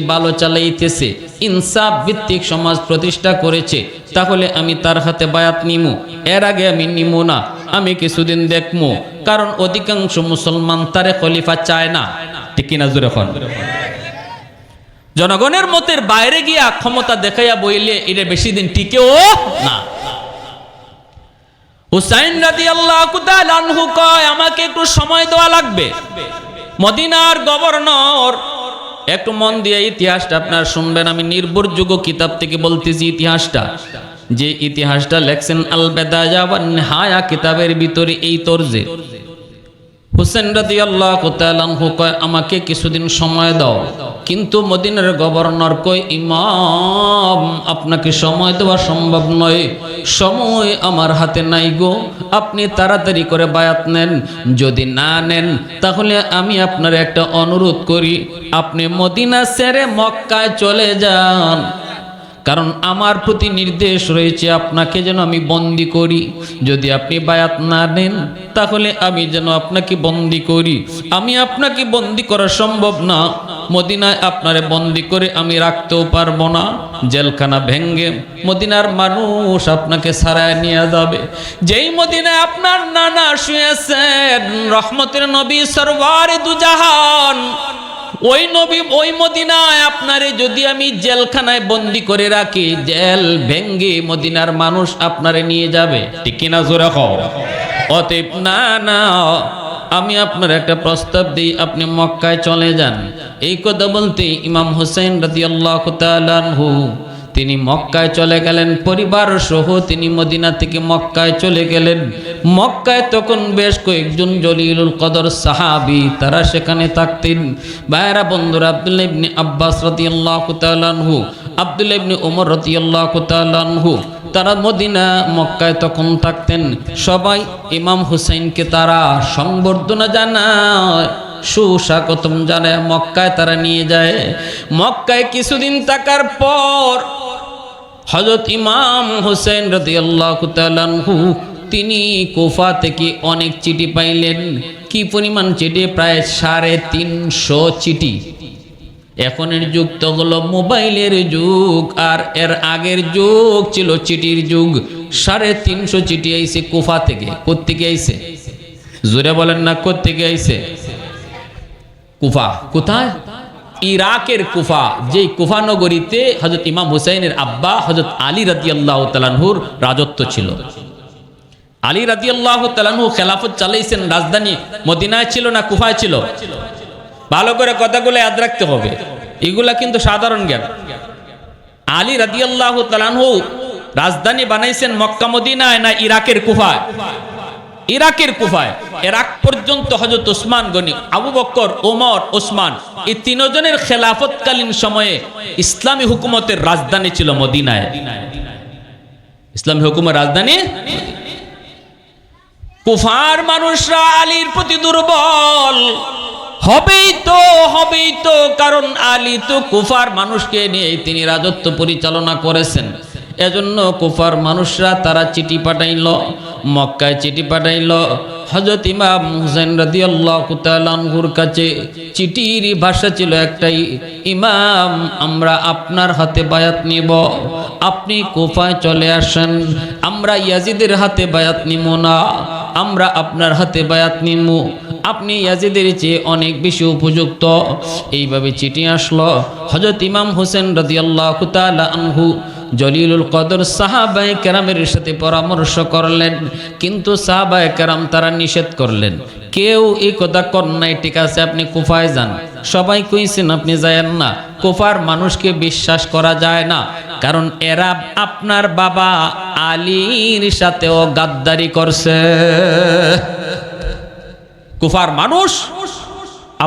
ভালো চালাইতেছে, ইনসাফ ভিত্তিক সমাজ প্রতিষ্ঠা করেছে, তাহলে আমি তার হাতে বায়াত নিব। এর আগে আমি নিব না, আমি কিছুদিন দেখবো। কারণ অধিকাংশ মুসলমান তারে খলিফা চায় না। ঠিক কিনা জোরে বলেন? জনগণের মতের বাইরে গিয়া ক্ষমতা দেখাইয়া বইলে এটা বেশি দিন টিকেও না। হুসাইন রাদিয়াল্লাহু তাআলা আনহু কয় আমাকে একটু সময় দেওয়া লাগবে। মদিনার গভর্নর, একটু মন দিয়ে ইতিহাসটা আপনার শুনবেন। আমি নির্ভরযোগ্য কিতাব থেকে বলতেছি ইতিহাসটা, যে ইতিহাসটা লেখছেন আল বেদায়া ওয়ান নিহায়া কিতাবের ভিতরে এই তরজে। হুসেন রাদিয়াল্লাহু তাআলা আনহু কয় আমাকে কিছুদিন সময় দাও। কিন্তু মদিনার গভর্নর কয় ইমাম আপনাকে সময় দেওয়া সম্ভব নয়, সময় আমার হাতে নাই গো, আপনি তাড়াতাড়ি করে বায়াত নেন। যদি না নেন তাহলে আমি আপনার একটা অনুরোধ করি, আপনি মদিনা ছেড়ে মক্কায় চলে যান। কারণ আমার প্রতি নির্দেশ রয়েছে আপনাকে যেন আমি বন্দি করি। যদি আপনি বায়াত না নেন তাহলে আমি যেন আপনাকে বন্দি করি। আমি আপনাকে বন্দি করা সম্ভব না, মদিনায় আপনারে বন্দি করে আমি রাখতেও পারবো না। জেলখানা ভেঙ্গে মদিনার মানুষ আপনাকে ছাড়ায় নিয়ে যাবে। যেই মদিনায় আপনার নানা শুয়েছেন, রহমতের নবী সরওয়ারে দুজাহান, ওই নবী ওই মদিনায় আপনারে যদি আমি জেলখানায় বন্দি করে রাখি, জেল ভেঙ্গে মদিনার মানুষ আপনারে নিয়ে যাবে। ঠিক কিনা জোরে কও? অতএব না, আমি আপনার একটা প্রস্তাব দিই, আপনি মক্কায় চলে যান। এই কথা বলতে ইমাম হুসাইন রাদিয়াল্লাহু তাআলা আনহু তিনি মক্কায় চলে গেলেন, পরিবার সহ তিনি মদিনা থেকে মক্কায় চলে গেলেন। মক্কায় তখন বেশ কয়েকজন জলিলুল কদর সাহাবী তারা সেখানে থাকতেন। ভাইরা বন্ধুরা, আব্দুল্লাহ ইবনে আব্বাস রাদিয়াল্লাহু তাআলা আনহু, আব্দুল্লাহ ইবনে ওমর রাদিয়াল্লাহু তাআলা আনহু, তারা মক্কায় তখন থাকতেন। সবাই ইমাম হুসাইনকে তারা সংবর্ধনা জানায়, সুস্বাগতম জানায় মক্কায় তারা নিয়ে যায়। মক্কায় কিছুদিন থাকার পর হযরত ইমাম হুসাইন রাদিয়াল্লাহু তাআলা আনহু তিনি কুফা থেকে অনেক চিঠি পাইলেন। কি পরিমাণ চিঠি? প্রায় 350 চিঠি। এখনের যুগ তো হলো মোবাইলের যুগ, আর এর আগের যুগ ছিল চিঠির যুগ। 350 চিঠি আইছে কুফা থেকে। কোত্থেকে আইছে? জোরে বলেন না, কোত্থেকে আইছে? কুফা। কোথায়? ইরাকের কুফা। যেই কুফা নগরীতে হযরত ইমাম হুসাইনের আব্বা হযরত আলী রাদিয়াল্লাহু তাআলা আনহুর রাজত্ব ছিল। আলী রাদিয়াল্লাহু তাআলা আনহু খেলাফত চালাইছেন। রাজধানী মদিনায় ছিল না কুফায় ছিল? ভালো করে কথাগুলো ইয়াদ রাখতে হবে, এগুলা কিন্তু সাধারণ জ্ঞান। আলী রাদিয়াল্লাহু তাআলা আনহু রাজধানী বানাইছেন মক্কা মদিনায় না ইরাকের কুফায়? ইরাকের কুফায়। ইরাক পর্যন্ত হযরত ওসমান গনি, আবু বকর, ওমর, ওসমান এই তিনজনের খেলাফতকালীন সময়ে ইসলামী হুকুমতের রাজধানী ছিল মদিনায়। ইসলামী হুকুমের রাজধানী। কুফার মানুষরা আলীর প্রতি দুর্বল হবেই তো, কারণ আলী তো কুফার মানুষকে নিয়ে তিনি রাজত্ব পরিচালনা করেছেন। এজন্য কুফার মানুষরা তারা চিঠি পাঠাইল, মক্কায় চিঠি পাঠাইল হযরত ইমাম হুসাইন রাদিয়াল্লাহু তাআলা আনহুর কাছে। চিঠির ভাষা ছিল একটাই, ইমাম আমরা আপনার হাতে বায়াত নিব, আপনি কুফায় চলে আসেন, আমরা ইয়াজিদের হাতে বায়াত নিব না, আমরা আপনার হাতে বায়াত নিব, আপনি ইয়াজিদের চেয়ে অনেক বেশি উপযুক্ত। এইভাবে চিঠি আসলো। হযরত ইমাম হোসেন রাদিয়াল্লাহু তাআলা আনহু জলিলুল কদর সাহাবায়ে কেরামের সাথে পরামর্শ করলেন, কিন্তু সাহাবায়ে কেরাম তারা নিষেধ করলেন। কেউ এই কথা কর নাই, ঠিক আছে আপনি কুফায় যান। সবাই কইছেন আপনি যায়েন না, কুফার মানুষকে বিশ্বাস করা যায় না, কারণ এরা আপনার বাবা আলীর সাথেও গাদ্দারি করছে। কুফার মানুষ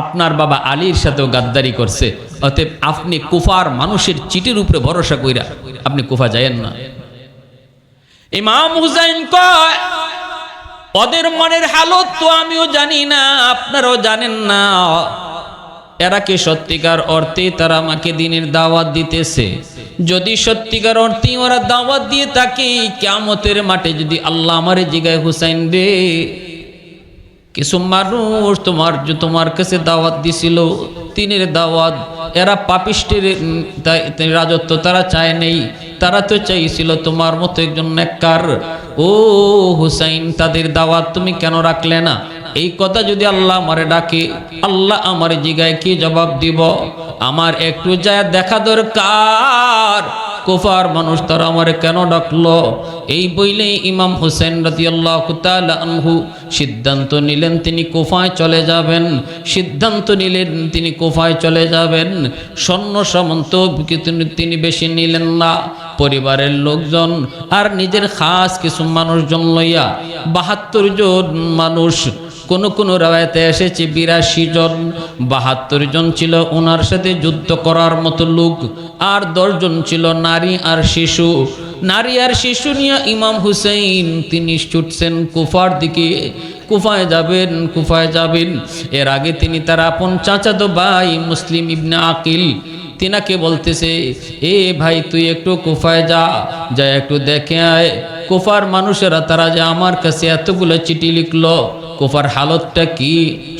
আপনার বাবা আলীর সাথেও গাদ্দারি করছে, অতএব আপনি কুফার মানুষের চিঠির উপরে ভরসা কইরা আপনি কুফা যায়েন না। ইমাম হুসাইন কয় ওদের মনের হালত তো আমিও জানি না, আপনারাও জানেন না। এরা কি সত্যিকার অর্থে তারা আমাকে দ্বীনের দাওয়াত দিতেছে? যদি সত্যিকার অর্থে ওরা দাওয়াত দিয়ে থাকে, কিয়ামতের মাঠে যদি আল্লাহ আমারে জিগায় হুসাইন রে, কিছু মানুষ তোমার কাছে দাওয়াত দিছিল, তিনের দাওয়াত, এরা পাপিষ্টের রাজত্ব তারা চায় নেই, তারা তো চাইছিল তোমার মতো একজন নেককার। ও হুসাইন, তাদের দাওয়াত তুমি কেন রাখলে না? এই কথা যদি আল্লাহ আমারে ডাকে, আল্লাহ আমার জিগায় কি জবাব দিব? আমার একটু যায় দেখা দরকার, কুফার মানুষ তারা আমারে কেন ডাকলো? এই বইলেই ইমাম হুসাইন রাদিয়াল্লাহু তাআলা আনহু সিদ্ধান্ত নিলেন তিনি কুফায় চলে যাবেন। তিনি কুফায় চলে যাবেন। সৈন্য সামন্ত তিনি বেশি নিলেন না, পরিবারের লোকজন আর নিজের খাস কিছু মানুষজন লইয়া ৭২ জন মানুষ, কোন রাওয়ায়াতে এসেছে ৮২ জন, ৭২ জন ছিল ওনার সাথে যুদ্ধ করার মতো লোক, আর ১০ জন ছিল নারী আর শিশু। নারী আর শিশু নিয়ে ইমাম হুসাইন তিনি ছুটছেন কুফার দিকে। কুফায় যাবেন। এর আগে তিনি তার আপন চাচাতো ভাই মুসলিম ইবনে আকিল তিনাকে বলতেছে, এ ভাই তুই একটু কুফায় যা একটু দেখে আয়, কুফার মানুষেরা তারা যে আমার কাছে এতগুলো চিঠি লিখলো, কুফার হালতটা কি,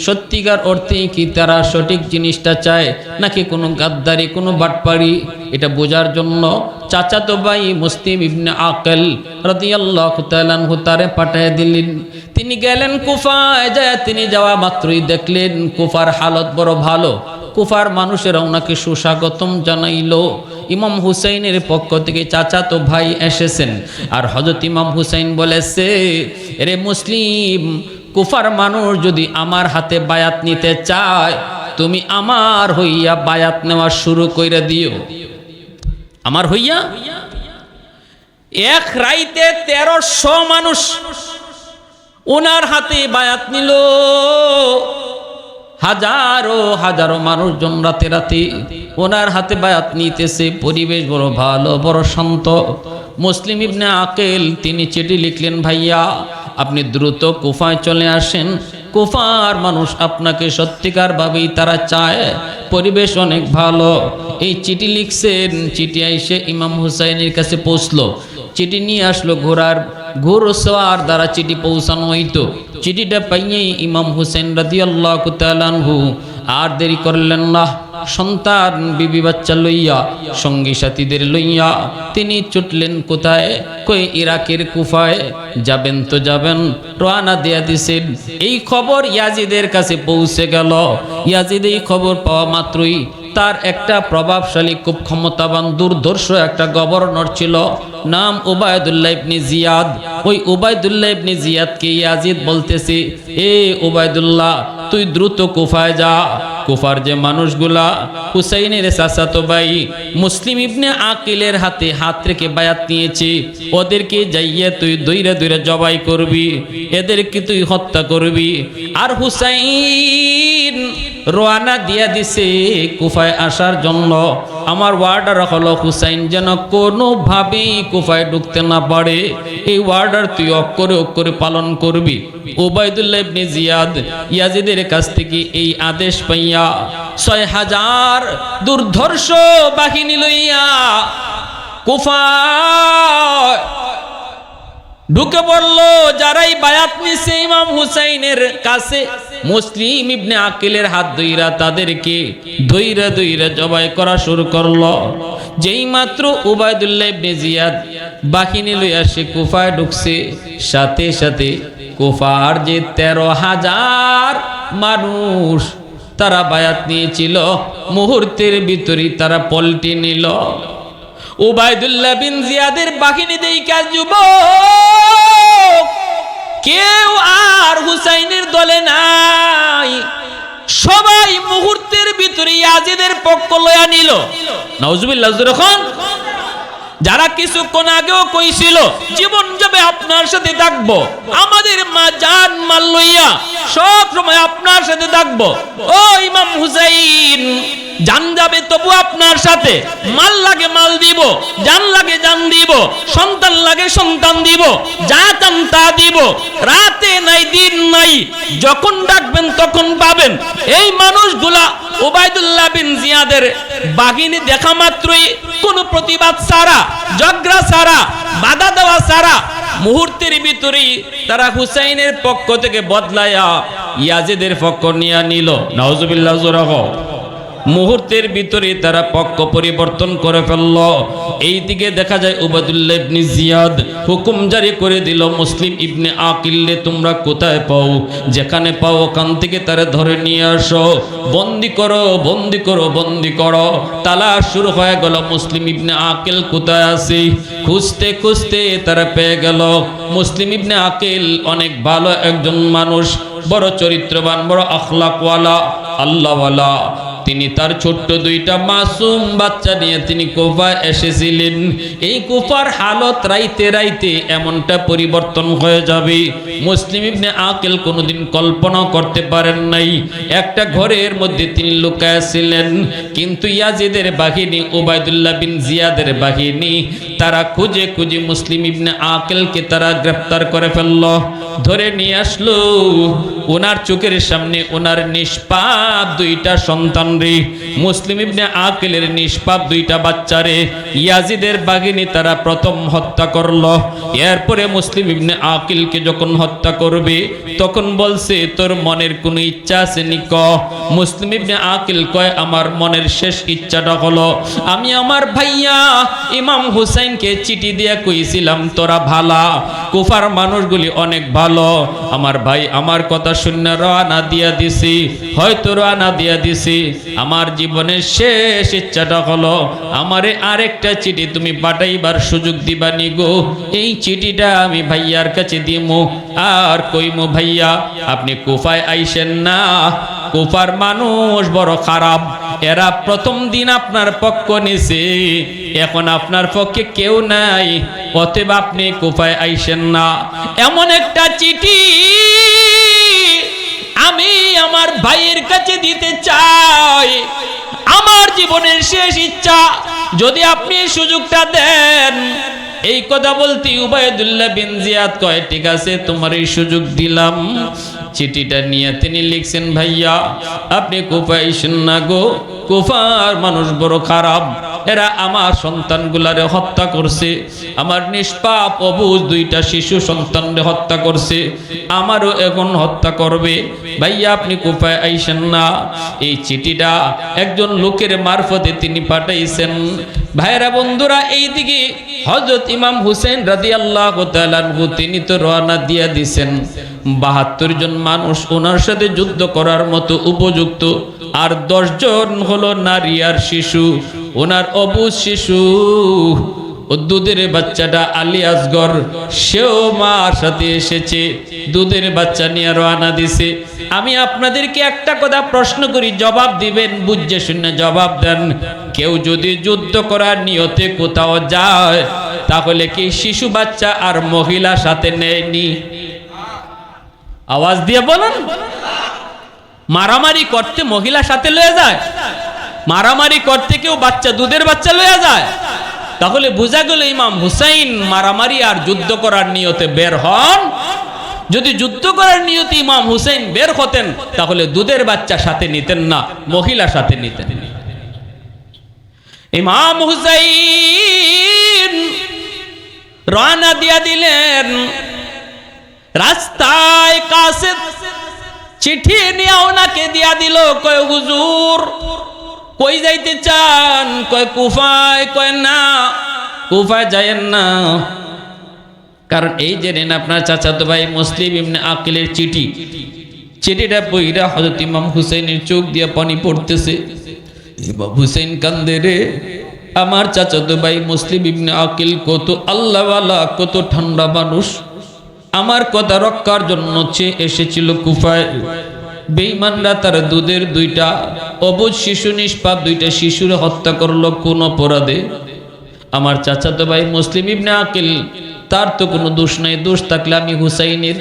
সত্যিকার অর্থে কি তারা সঠিক জিনিসটা চায় নাকি কোনো গাদ্দারি, কোনো বাটপাড়ি, এটা বোঝার জন্য চাচাতো ভাই মুসলিম ইবনে আকিল রাদিয়াল্লাহু তাআলা আনহু তারে পাঠিয়ে দিলেন। তিনি গেলেন কুফায়। যায় তিনি যাওয়া মাত্রই দেখলেন কুফার হালত বড় ভালো। কুফার মানুষেরা ওনাকে সুস্বাগতম জানাইলো। ইমাম হুসাইনের পক্ষ থেকে চাচাতো ভাই এসেছেন, আর হযরত ইমাম হুসাইন বলেছে, রে মুসলিম, কুফার মানুষ যদি আমার হাতে বায়াত নিতে চায়, তুমি আমার হইয়া বায়াত নেওয়া শুরু কইরা দিও। আমার হইয়া এক রাইতে ১৩০০ মানুষ ওনার হাতে বায়াত নিল। হাজারো মানুষজন রাতে ওনার হাতে বায়াত নিতেছে। পরিবেশ বড় ভালো, বড় শান্ত। মুসলিম ইবনে আকিল তিনি চিঠি লিখলেন, ভাইয়া আপনি দ্রুত কুফায় চলে আসেন, কুফার মানুষ আপনাকে সত্যিকার ভাবেই তারা চায়, পরিবেশ অনেক ভালো। এই চিঠি লিখছেন, চিঠি আইসে ইমাম হুসাইনের কাছে পৌঁছলো। চিঠি নিয়ে আসলো ঘোড়সওয়ার দ্বারা চিঠি পৌঁছানো হইতো। চিঠিটা পাইয়েই ইমাম হুসাইন রাদিয়াল্লাহু তাআলা আনহু আর দেরি করলেন না। সন্তান বিবি বাচ্চা লইয়া, সঙ্গী সাথীদের লইয়া তিনি ছুটলেন কোথায়? কই ইরাকের কুফায়। যাবেন তো যাবেন, রওনা দিয়া দিছেন। এই খবর ইয়াজিদের কাছে পৌঁছে গেল। ইয়াজিদ এই খবর পাওয়া মাত্রই তার একটা প্রভাবশালী, খুব ক্ষমতাবান, দুর্ধর্ষ একটা গভর্নর ছিল, নাম উবাইদুল্লাহ ইবনে জিয়াদ। ওই উবাইদুল্লাহ ইবনে জিয়াদকে ইয়াজিদ বলতেছে, এ উবাইদুল্লাহ, তুই দ্রুত কুফায় যা। কুফার যে মানুষগুলা হুসাইনের চাচাতো ভাই মুসলিম ইবনে আকিলের হাতে হাত রেখে বায়াত নিয়েছে, ওদেরকে যাইয়ে তুই দইরা জবাই করবি, এদেরকে তুই হত্যা করবি। আর হুসাইন রওনা দিয়া দিছে কুফায় আসার জন্য। আমার ওয়ার্ডার হলো হুসাইন যেন কোনোভাবেই কুফায় ঢুকতে না পারে, এই ওয়ার্ডার তুই অক্ষরে অক্ষরে পালন করবি। উবাইদুল্লাহ ইবনে জিয়াদ ইয়াজিদের কাছ থেকে এই আদেশ পাইয়া ৬০০০ দুর্ধর্ষ বাহিনী লইয়া কুফায় ঢুকে পড়লো। যারাই বায়াত নিছে ইমাম হুসাইনের কাছে, মুসলিম ইবনে আকিলের হাত ধইরা তাদেরকে ধইরা ধইরা জবাই করা শুরু করলো। যেই মাত্র উবাইদুল্লাহ ইবনে জিয়াদ বাহিনী লইয়া সে কুফায় ঢুকছে, সাথে সাথে কুফার যে ১৩,০০০ মানুষ তারা বায়াত নিয়েছিল, মুহূর্তের ভিতরেই তারা পল্টি নিল। উবাইদুল্লাহ বিন জিয়াদের বাহিনী দেইখা যুবক কেউ আর হুসাইনের দলে নাই, সবাই মুহূর্তের ভিতরে ইয়াজিদের পক্ষ লয়া নিল। নাউজুবিল্লাহ। যখন যারা কিছুক্ষণ আগেও কইছিল জীবন যাবে আপনার সাথে থাকবো, আমাদের মা জান মাল লইয়া সব সময় আপনার সাথে থাকবো, ও ইমাম হুসাইন জান যাবে তবু আপনার সাথে, মাল লাগে মাল দিব, জান লাগে জান দিব, সন্তান লাগে সন্তান দিব, যা চান তা দিব, রাতে নাই দিন নাই, যখন ডাকবেন তখন পাবেন। এই মানুষগুলা উবাইদুল্লাহ বিন জিয়াদের বাহিনী দেখা মাত্রই কোনো প্রতিবাদ ছাড়া, ঝগড়া ছাড়া, বাধা দেওয়া ছাড়া মুহূর্তের ভিতরেই তারা হুসাইনের পক্ষ থেকে বদলায়া ইয়াজিদের পক্ষ নিয়ে নিল। নাউজুবিল্লাহ। মুহূর্তের ভিতরে তারা পক্ষ পরিবর্তন করে ফেলল। এইদিকে দেখা যায় উবাইদুল্লাহ ইবনে জিয়াদ হুকুম জারি করে দিল, মুসলিম ইবনে আকিলকে তোমরা কোথায় পাও, যেখানে পাও ওখান থেকে তারা ধরে নিয়ে আসো, বন্দি করো, বন্দি করো, বন্দি করো। তালাশ শুরু হয়ে গেল, মুসলিম ইবনে আকিল কোথায় আছে খুঁজতে খুঁজতে তারা পেয়ে গেল। মুসলিম ইবনে আকিল অনেক ভালো একজন মানুষ, বড় চরিত্রবান, বড় আখলাকওয়ালা, আল্লাহওয়ালা। তিনি তার ছোট্ট দুইটা মাসুম বাচ্চা নিয়ে তিনি কুফায় এসেছিলেন। এই কুফার হালত রাইতে রাইতে এমনটা পরিবর্তন হয়ে যাবে মুসলিম ইবনে আকিল কোনোদিন কল্পনা করতে পারেন নাই। একটা ঘরের মধ্যে তিনি লুকায় ছিলেন, কিন্তু ইয়াজিদের বাহিনী, উবাইদুল্লাহ বিন জিয়াদের বাহিনী তারা খুঁজে খুঁজে মুসলিম ইবনে আকিলকে তারা গ্রেফতার করে ফেলল, ধরে নিয়ে আসলো। ওনার চোখের সামনে ওনার নিষ্পাপ দুইটা সন্তান রে, মুসলিম ইবনে আকিলের নিষ্পাপ দুইটা বাচ্চারে ইয়াজিদের বাহিনী তারা প্রথম হত্যা করলো। এরপরে মুসলিম ইবনে আকিলকে যখন হত্যা করবে তখন বলছে, তোর মনের কোনো ইচ্ছা আছে নি ক? মুসলিম ইবনে আকিল কয়, আমার মনের শেষ ইচ্ছাটা হলো আমি আমার ভাইয়া ইমাম হুসাইনকে চিঠি দিয়ে কইছিলাম তোরা ভালা, কুফার মানুষগুলি অনেক ভালো, আমার ভাই আমার কথা শুনে রওনা দিয়া দিছি, হয়তো রওনা দিয়া দিছি, আমার জীবনের শেষ ইচ্ছাটা হলো আমারে আরেকটা চিঠি তুমি পাঠাইবার সুযোগ দিবা নি গো। এই চিঠিটা আমি ভাইয়ার কাছে দিমু আর কইমু, ভাইয়া আপনি কুফায় আইসেন না, কুফার মানুষ বড় খারাপ, এরা প্রথম দিন আপনার পক্ষ নিছে, এখন আপনার পক্ষে কেউ নাই, অতএব আপনি কুফায় আইসেন না। এমন একটা চিঠি আমি আমার ভাইয়ের কাছে দিতে চাই, আমার জীবনের শেষ ইচ্ছা, যদি আপনি সুযোগটা দেন। এই কথা বলতে উবাইদুল্লাহ বিন জিয়াদ কয়, ঠিক আছে তোমার এই সুযোগ দিলাম। চিঠিটা নিয়ে তিনি লিখছেন, ভাইয়া আপনি কুফায় আইসেন না গো, কুফার মানুষ বড় খারাপ, এরা আমার সন্তানগুলারে হত্যা করছে, আমার নিষ্পাপ অবুঝ দুইটা শিশু সন্তানরে হত্যা করছে, আমারও এখন হত্যা করবে, ভাইয়া আপনি কুফায় আইসেন না। এই চিঠিটা একজন লোকের মারফতে তিনি পাঠাইছেন। ভাইরা বন্ধুরা, এইদিকে হযরত ইমাম হুসেন রাদিয়াল্লাহু তাআলা আনহু তিনি তো রওনা দিয়া দিছেন, ৭২ জন মানুষ ওনার সাথে যুদ্ধ করার মতো উপযুক্ত, আর ১০ জন হলো নারী আর শিশু, ওনার অবুঝ শিশু ও দুধের বাচ্চাটা আলী আসগর, সেও মার সাথে এসেছে, দুধের বাচ্চা নিয়ে রওনা দিছে। আমি আপনাদেরকে একটা কথা প্রশ্ন করি, জবাব দিবেন, বুঝে শুনে জবাব দেন। কেউ যদি যুদ্ধ করার নিয়তে কোথাও যায় তাহলে কি শিশু বাচ্চা আর মহিলা সাথে নেয়নি? আওয়াজ দিয়ে বলেন। মারামারি করতে মহিলা সাথে লয়ে যায়? মারামারি করতে কেউ বাচ্চা, দুধের বাচ্চা লয়ে যায়? তাহলে বোঝা গেল ইমাম হুসাইন মারামারি আর যুদ্ধ করার নিয়তে বের হন। যদি যুদ্ধ করার নিয়তে ইমাম হুসাইন বের হতেন তাহলে দুধের বাচ্চা সাথে নিতেন না, মহিলা সাথে নিতেন। ইমাম হুসাইন রওনা দিয়া দিলেন। রাস্তায় কাছে চিঠি নিয়ে ওনাকে দিয়া দিল। কয় হুজুর কই যাইতে চান? কয় কুফায়। কয় না, কুফায় যায়েন না, কারণ এই যে নেন আপনার চাচাতো ভাই মুসলিম ইবনে আকিলের চিঠি। চিঠিটা পইরা হযরত ইমাম হুসাইনের চোখ দিয়ে পানি পড়তেছে। ইমাম হুসাইন কান্দে, রে আমার চাচাতো ভাই মুসলিম ইবনে আকিল কত আল্লাহওয়ালা, কত ঠান্ডা মানুষ, আমার কথা রক্ষার জন্য এসেছিল কুফায়। বেঈমানরা তার দুধের দুইটা অবুঝ শিশু, নিষ্পাপ দুইটা শিশুর হত্যা করলো কোন অপরাধে? আমার চাচাতো ভাই মুসলিম ইবনে আকিল, তার তো কোনো দোষ নাই। দোষ থাকলে আমি হুসাইনের,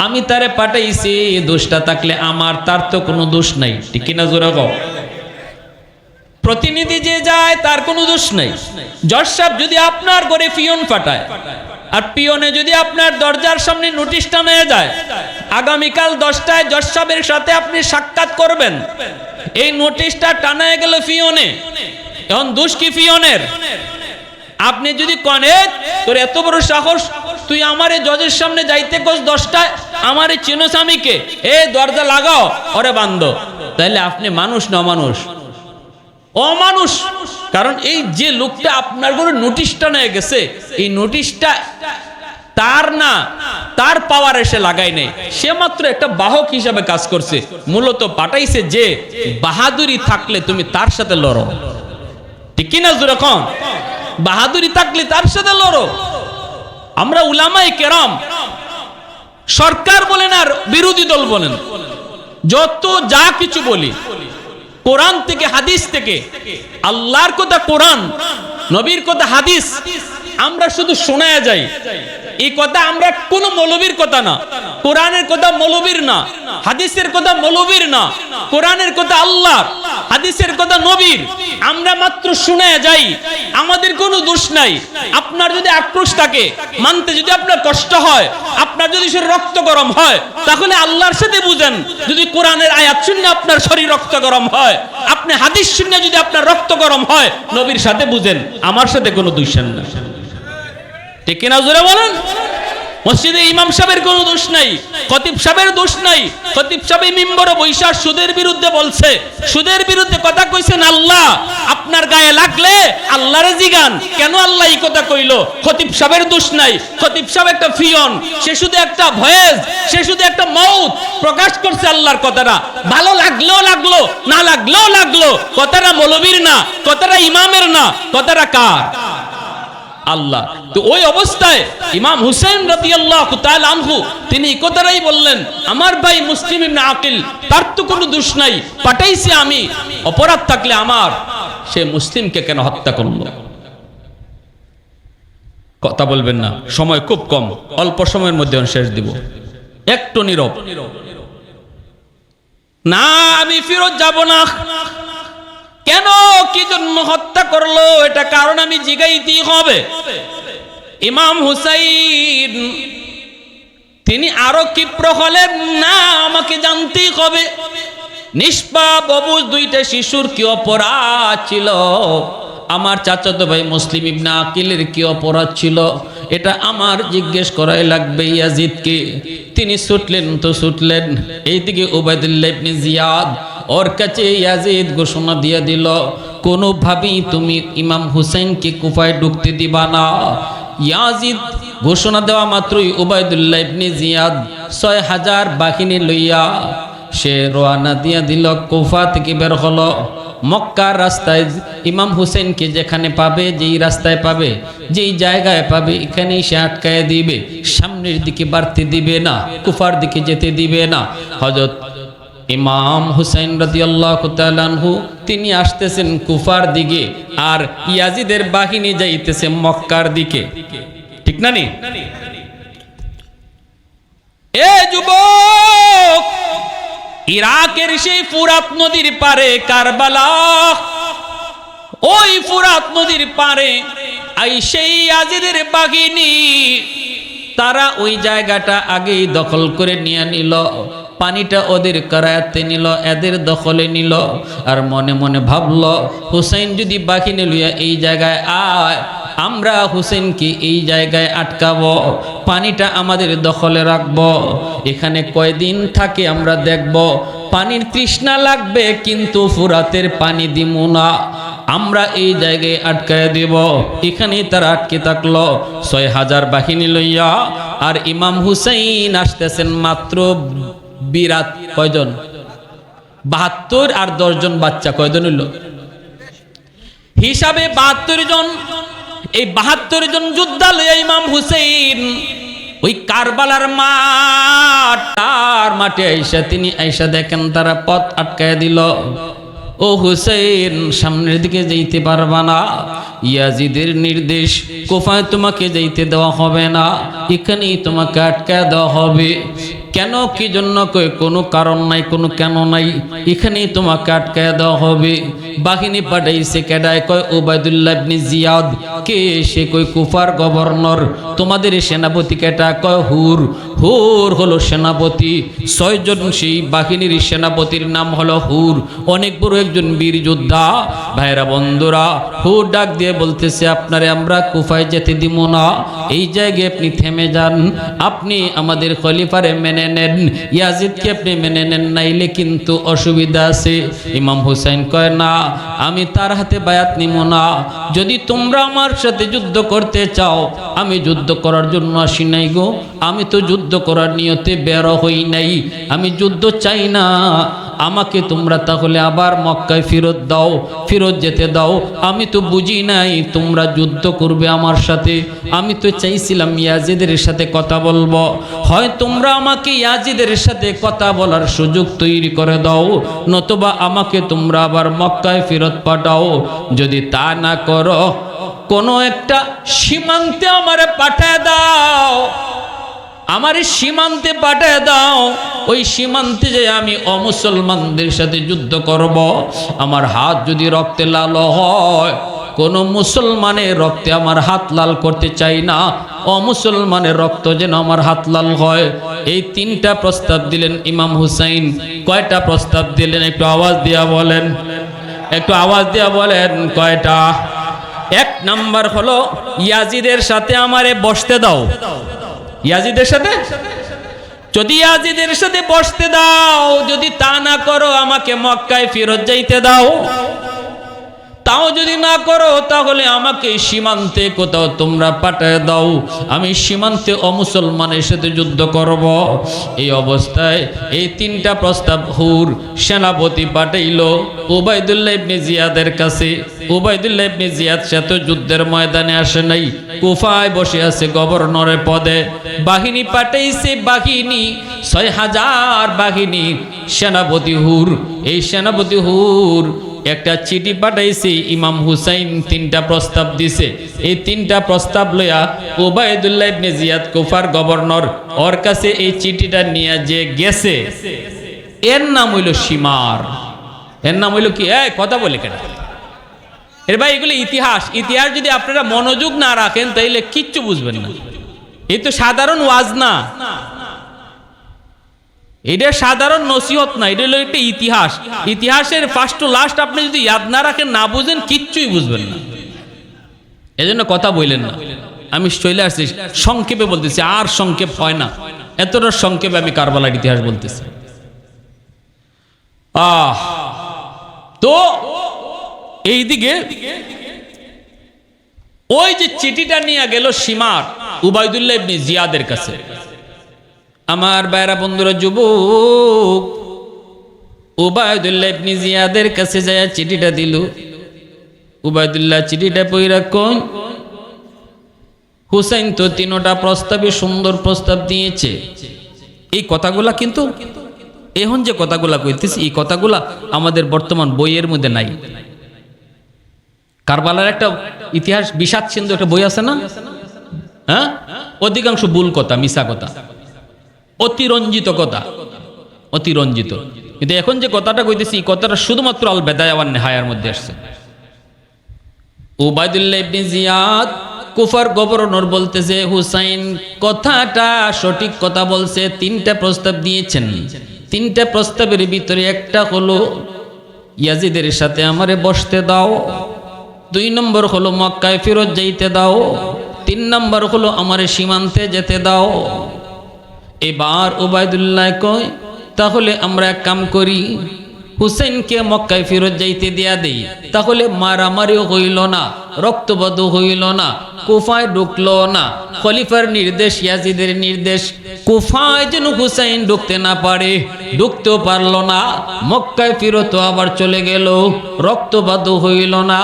আমি তারে পাঠাইছি। দোষটা থাকলে আমার, তার তো কোনো দোষ নাই। ঠিক কিনা জোরা কও? প্রতিনিধি যে যায় তার কোনো দোষ নাই। জজ সাহেব যদি আপনার ঘরে পিয়ন পাঠায়, আর পিয়নে যদি আপনার দরজার সামনে নোটিশটা নিয়ে যায়, আগামীকাল 10টায় জজ সাহেবের সাথে আপনি সাক্ষাৎ করবেন, এই নোটিশটা টানায় গেল পিয়নে, এখন দোষ কি পিয়নের? আপনি যদি কনে তোর এত বড় সাহস, তুই আমারে জজের সামনে যাইতে কোস 10টায়, আমারে চিনোস আমি কে, এ দরজা লাগাও, ওরে বান্ধ, তাহলে আপনি মানুষ না অমানুষ? অমানুষ। কারণ এই যে লোকটা আপনার ঘরে নোটিশটা নিয়ে গেছে, এই নোটিশটা তার না, তার পাওয়ার এসে লাগাই নেই, সে মাত্র একটা বাহক হিসাবে কাজ করছে। মূলত পাঠাইছে যে বাহাদুরি থাকলে তুমি তার সাথে লড়ো। ঠিক কিনা যেরকম বাহাদুরি থাকলে তার সাথে লড়ো। আমরা উলামায়ে কেরাম, সরকার বলেন আর বিরোধী দল বলেন, যত যা কিছু বলি, কোরআন থেকে হাদিস থেকে, আল্লাহর কথা কোরআন, নবীর কথা হাদিস, আমরা শুধু শোনায়া যাই। এই কথা আমরা কোন মৌলবীর কথা না, কোরআনের কথা মৌলবীর না, হাদিসের কথা মৌলবীর না, কোরআনের কথা আল্লাহর, হাদিসের কথা নবীর, আমরা মাত্র শুনায়া যাই। আমাদের কোনো দোষ নাই। আপনার যদি আক্রোশ থাকে, মানতে যদি আপনার কষ্ট হয়, আপনার যদি শরীর রক্ত গরম হয়, তাহলে আল্লাহর সাথে বুঝেন। যদি কোরআনের আয়াত শুনে আপনার শরীর রক্ত গরম হয়, আপনি হাদিস শুনে যদি আপনার রক্ত গরম হয়, নবীর সাথে বুঝেন, আমার সাথে কোনো দোষ না। ঠিক কিনা জোরে বলেন? মসজিদে ইমাম সাহেবের কোনো দোষ নাই, খতিব সাহেবের দোষ নাই। খতিব সাহেব মিম্বরে বৈশা সুদের বিরুদ্ধে বলছে, সুদের বিরুদ্ধে কথা কইছেন আল্লাহ, আপনার গায়ে লাগলে আল্লাহরে জিগান কেন আল্লাহ এই কথা কইলো। খতিব সাহেবের দোষ নাই। খতিব সাহেব একটা ফিয়ন, সে শুধু একটা ভয়েস, সে শুধু একটা মউত প্রকাশ করছে আল্লাহর কথাটা। ভালো লাগলেও লাগলো, না লাগলেও লাগলো, কথাটা মৌলবীর না, কথাটা ইমামের না, কথাটা কার? আল্লাহ। তো ওই অবস্থায় ইমাম হুসাইন রাদিয়াল্লাহু তাআলা আনহু তিনি এই কথাটাই বললেন, আমার ভাই মুসলিম ইবনে আকিল, তার তো কোনো দোষ নাই, পাঠাইছি আমি, অপরাধ থাকলে আমার, সে মুসলিমকে কেন হত্যা করলো? কথা বলবেন না, সময় খুব কম, অল্প সময়ের মধ্যে শেষ দিব। একটু নীরব। না, আমি ফেরত যাব না। কেন, কি জন্য হত্যা করলো, এটা কারণ আমি জিগাইতেই হবে। ইমাম হুসাইন তিনি আরো ক্ষিপ্র হলেন, না, আমাকে জানতেই হবে নিষ্পাপ অবুঝ দুইটা শিশুর কি অপরাধ ছিল, আমার চাচাতো ভাই মুসলিম ইবনে আকিলের কি অপরাধ ছিল, এটা আমার জিজ্ঞেস করাই লাগবে ইয়াজিদকে। তিনি ছুটলেন তো ছুটলেন, এইদিকে উবাইদুল্লাহ ইবনে জিয়াদ ওর কাছে ইয়াজিদ ঘোষণা দিয়ে দিল, কোনোভাবেই তুমি ইমাম হুসাইনকে কুফায় ঢুকতে দিবা না। ইয়াজিদ ঘোষণা দেওয়া মাত্রই উবাইদুল্লাহ ইবনে জিয়াদ ৬০০০ বাহিনী লইয়া সে রওনা দিয়া দিল, কুফা থেকে বের হলো। মক্কার রাস্তায় ইমাম হুসেনকে যেখানে পাবে, যেই রাস্তায় পাবে, যেই জায়গায় পাবে, এখানেই সে আটকায় দিবে, সামনের দিকে বাড়তে দিবে না, কুফার দিকে যেতে দিবে না। হযরত ইমাম হুসাইন রাদিয়াল্লাহু তাআলা আনহু তিনি আসতেছেন কুফার দিকে, আর ইয়াজিদের বাহিনী যাইতেছে মক্কার দিকে। ঠিক না নি? এ যুবক, ইরাকের সেই ফুরাত নদীর পারে কারবালা, ওই ফুরাত নদীর পারে এই সেই ইয়াজিদের বাহিনী তারা ওই জায়গাটা আগেই দখল করে নিয়ে নিল, পানিটা ওদের করায়তে নিল, এদের দখলে নিল। আর মনে মনে ভাবলো হুসাইন যদি বাহিনী লইয়া এই জায়গায় আয়, আমরা হুসেনকে এই জায়গায় আটকাবো, পানিটা আমাদের দখলে রাখবো, এখানে কয়দিন থাকে আমরা দেখব। পানির তৃষ্ণা লাগবে কিন্তু ফুরাতের পানি দিব না, আমরা এই জায়গায় আটকায় দেব। এখানেই তারা আটকে থাকলো ৬০০০ বাহিনী লইয়া। আর ইমাম হুসাইন আসতেছেন মাত্র বিরাট কয়জন, ৭২ আর ১০ জন বাচ্চা, কয়জন হইল হিসাবে ৭২ জন। এই ৭২ জন যোদ্ধা লইয়া ইমাম হুসাইন ওই কারবালার মাঠে আইসা তিনি আইসা দেখেন তারা পথ আটকায় দিল। ও হুসাইন, সামনের দিকে যাইতে পারবা না, ইয়াজিদের নির্দেশ, কুফায় তোমাকে যাইতে দেওয়া হবে না, এখানেই তোমাকে আটকায় দেওয়া হবে। কেন, কি জন্য? কই কোনো কারণ নাই, কোনো কেন নাই, এখানেই তোমাকে আটকায় দেওয়া হবে। বাহিনী পাঠাইছে কেডায়? কয় উবাইদুল্লাহ ইবনে জিয়াদ। কে সে? কই কুফার গভর্নর। তোমাদের সেনাপতি কেটা? কয় হুর। হুর হলো সেনাপতি, ৬ জন সেই বাহিনীর সেনাপতির নাম হলো হুর, অনেক বড় একজন বীর যোদ্ধা। ভাইরা বন্ধুরা, হুর ডাক দিয়ে বলতেছে আপনারে আমরা কুফায় যেতে দিব না, এই জায়গায় আপনি থেমে যান, আপনি আমাদের খলিফারে মেনে নেন, ইয়াজিদকে আপনি মেনে নেন, নাইলে কিন্তু অসুবিধা আছে। ইমাম হুসাইন কয় না, আমি তার হাতে বায়াত নিব না, যদি তোমরা আমার সাথে যুদ্ধ করতে চাও, আমি যুদ্ধ করার জন্য আসি নাই গো, আমি তো যুদ্ধ করার নিয়তে বের হই নাই, আমি যুদ্ধ চাই না, আমাকে তোমরা তাহলে আবার মক্কায় ফেরত দাও, ফেরত যেতে দাও, আমি তো বুঝি নাই তোমরা যুদ্ধ করবে আমার সাথে, আমি তো চাইছিলাম ইয়াজিদের সাথে কথা বলবো, হয় তোমরা আমাকে ইয়াজিদের সাথে কথা বলার সুযোগ তৈরি করে দাও, নতুবা আমাকে তোমরা আবার মক্কায় ফেরত পাঠাও, যদি তা না করো কোনো একটা সীমান্তে আমারে পাঠায় দাও, আমার সীমান্তে পাঠায় দাও, ওই সীমান্তে যে আমি অমুসলমানদের সাথে যুদ্ধ করব, আমার হাত যদি রক্তে লাল হয়, কোন মুসলমানের রক্তে আমার হাত লাল করতে চাই না, অমুসলমানের রক্ত যেন আমার হাত লাল হয়। এই ৩টা প্রস্তাব দিলেন ইমাম হুসাইন। কয়টা প্রস্তাব দিলেন একটু আওয়াজ দিয়া বলেন, একটু আওয়াজ দিয়া বলেন কয়টা? ১ নাম্বার হলো ইয়াজিদের সাথে আমারে বসতে দাও, ইয়াজিদের সাথে, যদি ইয়াজিদের সাথে বসতে দাও, যদি তা না করো আমাকে মক্কায় ফেরত যাইতে দাও, তাও যদি না করো তাহলে আমাকে সীমান্তে কোথাও তোমরা পাঠায় দাও, আমি সীমান্তে অমুসলমানের সাথে যুদ্ধ করব। এই অবস্থায় এই ৩টা প্রস্তাব হুর সেনাপতি পাঠাইল উবাইদুল্লাহ ইবনে জিয়াদের কাছে। উবাইদুল্লাহ ইবনে জিয়াদ সে তো যুদ্ধের ময়দানে আসে নাই, কুফায় বসে আছে গভর্নরের পদে। বাহিনী পাঠাইছে, বাহিনী ৬০০০ বাহিনী, সেনাপতি হুর। এই সেনাপতি হুর একটা চিঠি পাঠাইছে, ইমাম হুসাইন ৩টা প্রস্তাব দিছে। এই ৩টা প্রস্তাব লইয়া উবাইদুল্লাহ ইবনে জিয়াদ কুফার গভর্নর ওর কাছে এই চিঠিটা নিয়ে যে গেছে, এর নাম হইল সীমার। এর নাম হইল কি? কথা বলে কেন এর ভাই? এগুলো ইতিহাস। ইতিহাস যদি আপনারা মনোযোগ না রাখেন তাইলে কিচ্ছু বুঝবেন না। এই তো সাধারণ ওয়াজ না, এটা সাধারণ নসিহত না, এটা হলো একটা ইতিহাস। ইতিহাসের ফার্স্ট টু লাস্ট আপনি যদি ইয়াদ না রাখেন, না বুঝেন, কিচ্ছুই বুঝবেন না। এজন্য কথা বললেন না, আমি চলে আসছি সংক্ষেপে বলতেছি, আর সংক্ষেপ হয় না, এতটা সংক্ষেপে আমি কারবালার ইতিহাস বলতেছি। তো এইদিকে ওই যে চিঠিটা নিয়ে গেল সীমার উবাইদুল্লাহ ইবনে জিয়াদের কাছে। আমার বাইরা বন্ধুরা, যুবক, উবাইদুল্লাহ ইবনে জিয়াদের কাছে যায় চিঠিটা দিল। উবাইদুল্লাহ চিঠিটা পইরা কোন হুসাইন তো ৩টা প্রস্তাবে সুন্দর প্রস্তাব দিয়েছে। এই কথাগুলা কিন্তু এখন যে কথাগুলা কইতেছি, এই কথাগুলা আমাদের বর্তমান বইয়ের মধ্যে নাই। কারবালার একটা ইতিহাস বিষাদ সিন্ধু একটা বই আছে না? হ্যাঁ, অধিকাংশ ভুল কথা, মিছা কথা, অতিরঞ্জিত কথা, অতিরঞ্জিত। কিন্তু এখন যে কথাটা কইতেছি এই কথাটা শুধুমাত্র আল বেদায়া ওয়ান নেহায়ার মধ্যে আসছে। উবাইদুল্লাহ ইবনে জিয়াদ কুফার গভর্নর বলতেছে হুসাইন কথাটা সঠিক কথা বলছে, 3টা প্রস্তাব দিয়েছেন। 3টা প্রস্তাবের ভিতরে একটা হলো ইয়াজিদের সাথে আমারে বসতে দাও, 2 নম্বর হলো মক্কায় ফেরত যাইতে দাও, 3 নম্বর হলো আমারে সীমান্তে যেতে দাও। এবার উবাইদুল্লাহ কয় তাহলে আমরা এক কাম করি, হুসেনকে মক্কায় ফেরত যাইতে দিয়া দেই, তাহলে মারামারিও হইল না, রক্তপাত হইল না, কুফায় ঢুকলো না। খলিফার নির্দেশ, ইয়াজিদের নির্দেশ, কুফায় যেন হুসাইন ঢুকতে না পারে, ঢুকতেও পারল না, মক্কায় ফেরত আবার চলে গেল, রক্তপাত হইল না।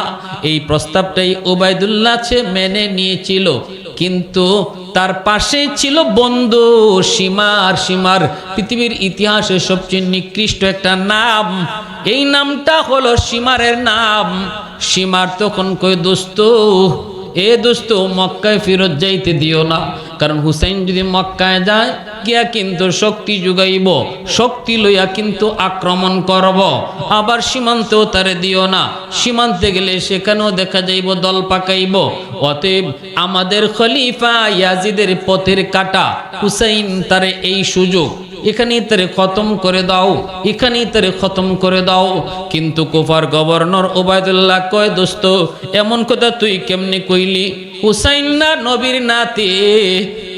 এই প্রস্তাবটাই উবাইদুল্লাহ মেনে নিয়েছিল। কিন্তু তার পাশে ছিল বন্ধু সীমার পৃথিবীর ইতিহাসে সবচেয়ে নিকৃষ্ট একটা নাম, এই নামটা হলো সীমারের নাম। সীমার তখন কই দোস্ত, এ দোস্ত মক্কায় ফেরত যাইতে দিও না, কারণ হুসাইন যদি মক্কায় যায় গিয়া কিন্তু শক্তি যোগাইব, শক্তি লইয়া কিন্তু আক্রমণ করব। আবার সীমান্তেও তারে দিও না, সীমান্তে গেলে সেখানেও দেখা যাইব দল পাকাইব। অতএব আমাদের খলিফা ইয়াজিদের পথের কাটা হুসাইন, তারে এই সুযোগ, এখানেই তারে খতম করে দাও, এখানেই তারে খতম করে দাও। কিন্তু কুফার গভর্নর উবাইদুল্লাহ কয় দোস্ত এমন কথা তুই কেমনে কইলি? হুসাইন না নবীর নাতি,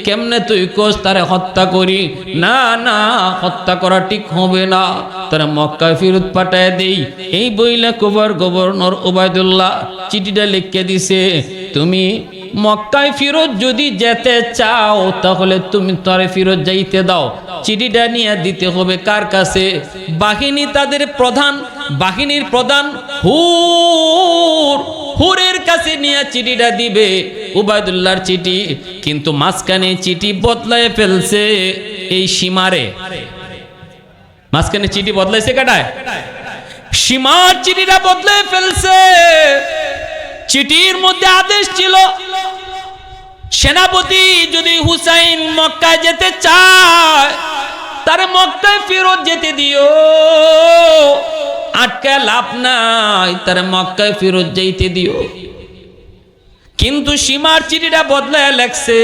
কেমনে তুই কোস তারে হত্যা করি? না না, হত্যা করা ঠিক হবে না, তারা মক্কায় ফেরত পাঠায় দেই। এই বইলা কুফার গভর্নর উবাইদুল্লাহ চিঠিটা লিখে দিছে, তুমি মক্কায় ফেরত যদি যেতে চাও তাহলে তুমি তারে ফেরত যাইতে দাও। চিঠিটা নিয়ে দিতে হবে কার কাছে? বাহিনী, তাদের প্রধান, বাহিনীর প্রধান হুরের কাছে নিয়ে চিঠিটা দিবে, উবাইদুল্লাহর চিঠি। কিন্তু মাঝখানে চিঠি বদলায় ফেলছে এই সীমারে, মাঝখানে চিঠি বদলাইছে কাটায়, সীমার চিঠিটা বদলায় ফেলছে। চিঠির মধ্যে আদেশ ছিল সেনাপতি যদি হুসাইন মক্কায় যেতে চায় তারে মক্কায় ফেরত যেতে দিও, আটকা লাভ নাই, তারে মক্কায় ফেরত যাইতে দিও। কিন্তু সীমার চিঠিটা বদলায় লেখছে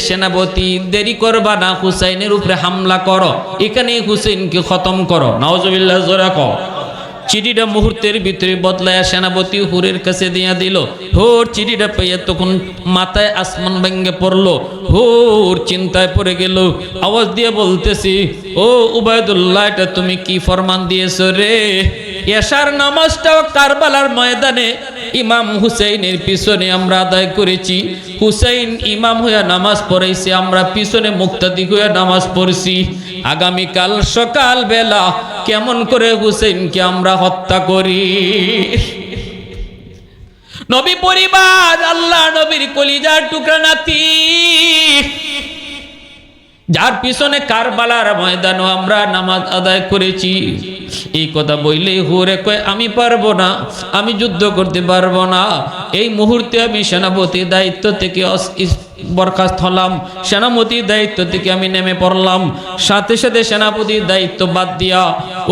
সেনাপতি দেরি করবা না, হুসাইনের উপরে হামলা করো, এখানে হুসাইনকে খতম করো। নাউজুবিল্লাহ জোরে কও। চিঠিটা মুহূর্তের ভিতরে বদলায় সেনাপতি হুরের কাছে দিয়া দিল। হুর চিঠিটা পাইয়া তখন মাথায় আসমান ভেঙে পড়লো, হুর চিন্তায় পড়ে গেল। আওয়াজ দিয়ে বলতেছি, ও উবাইদুল্লাহ এটা তুমি কি ফরমান দিয়েছো রে? এশার নামাজটাও কারবালার ময়দানে ইমাম হুসাইনের পিছনে আমরা আদায় করেছি, হুসাইন ইমাম হইয়া নামাজ পড়াইছে, আমরা পিছনে মুক্তাদি হইয়া নামাজ পড়ছি। আগামীকাল সকাল বেলা কেমন করে হুসাইনকে আমরা হত্যা করি? নবী পরিবার, আল্লাহ নবীর কলিজার টুকরা নাতি, যার পিছনে কারবালার ময়দানও আমরা নামাজ আদায় করেছি, এই কথা বইলে হুরে কয় আমি পারবো না, আমি যুদ্ধ করতে পারবো না। এই মুহূর্তে আমি সেনাপতির দায়িত্ব থেকে বরখাস্ত হলাম, সেনাপতির দায়িত্ব থেকে আমি নেমে পড়লাম। সাথে সাথে সেনাপতির দায়িত্ব বাদ দিয়া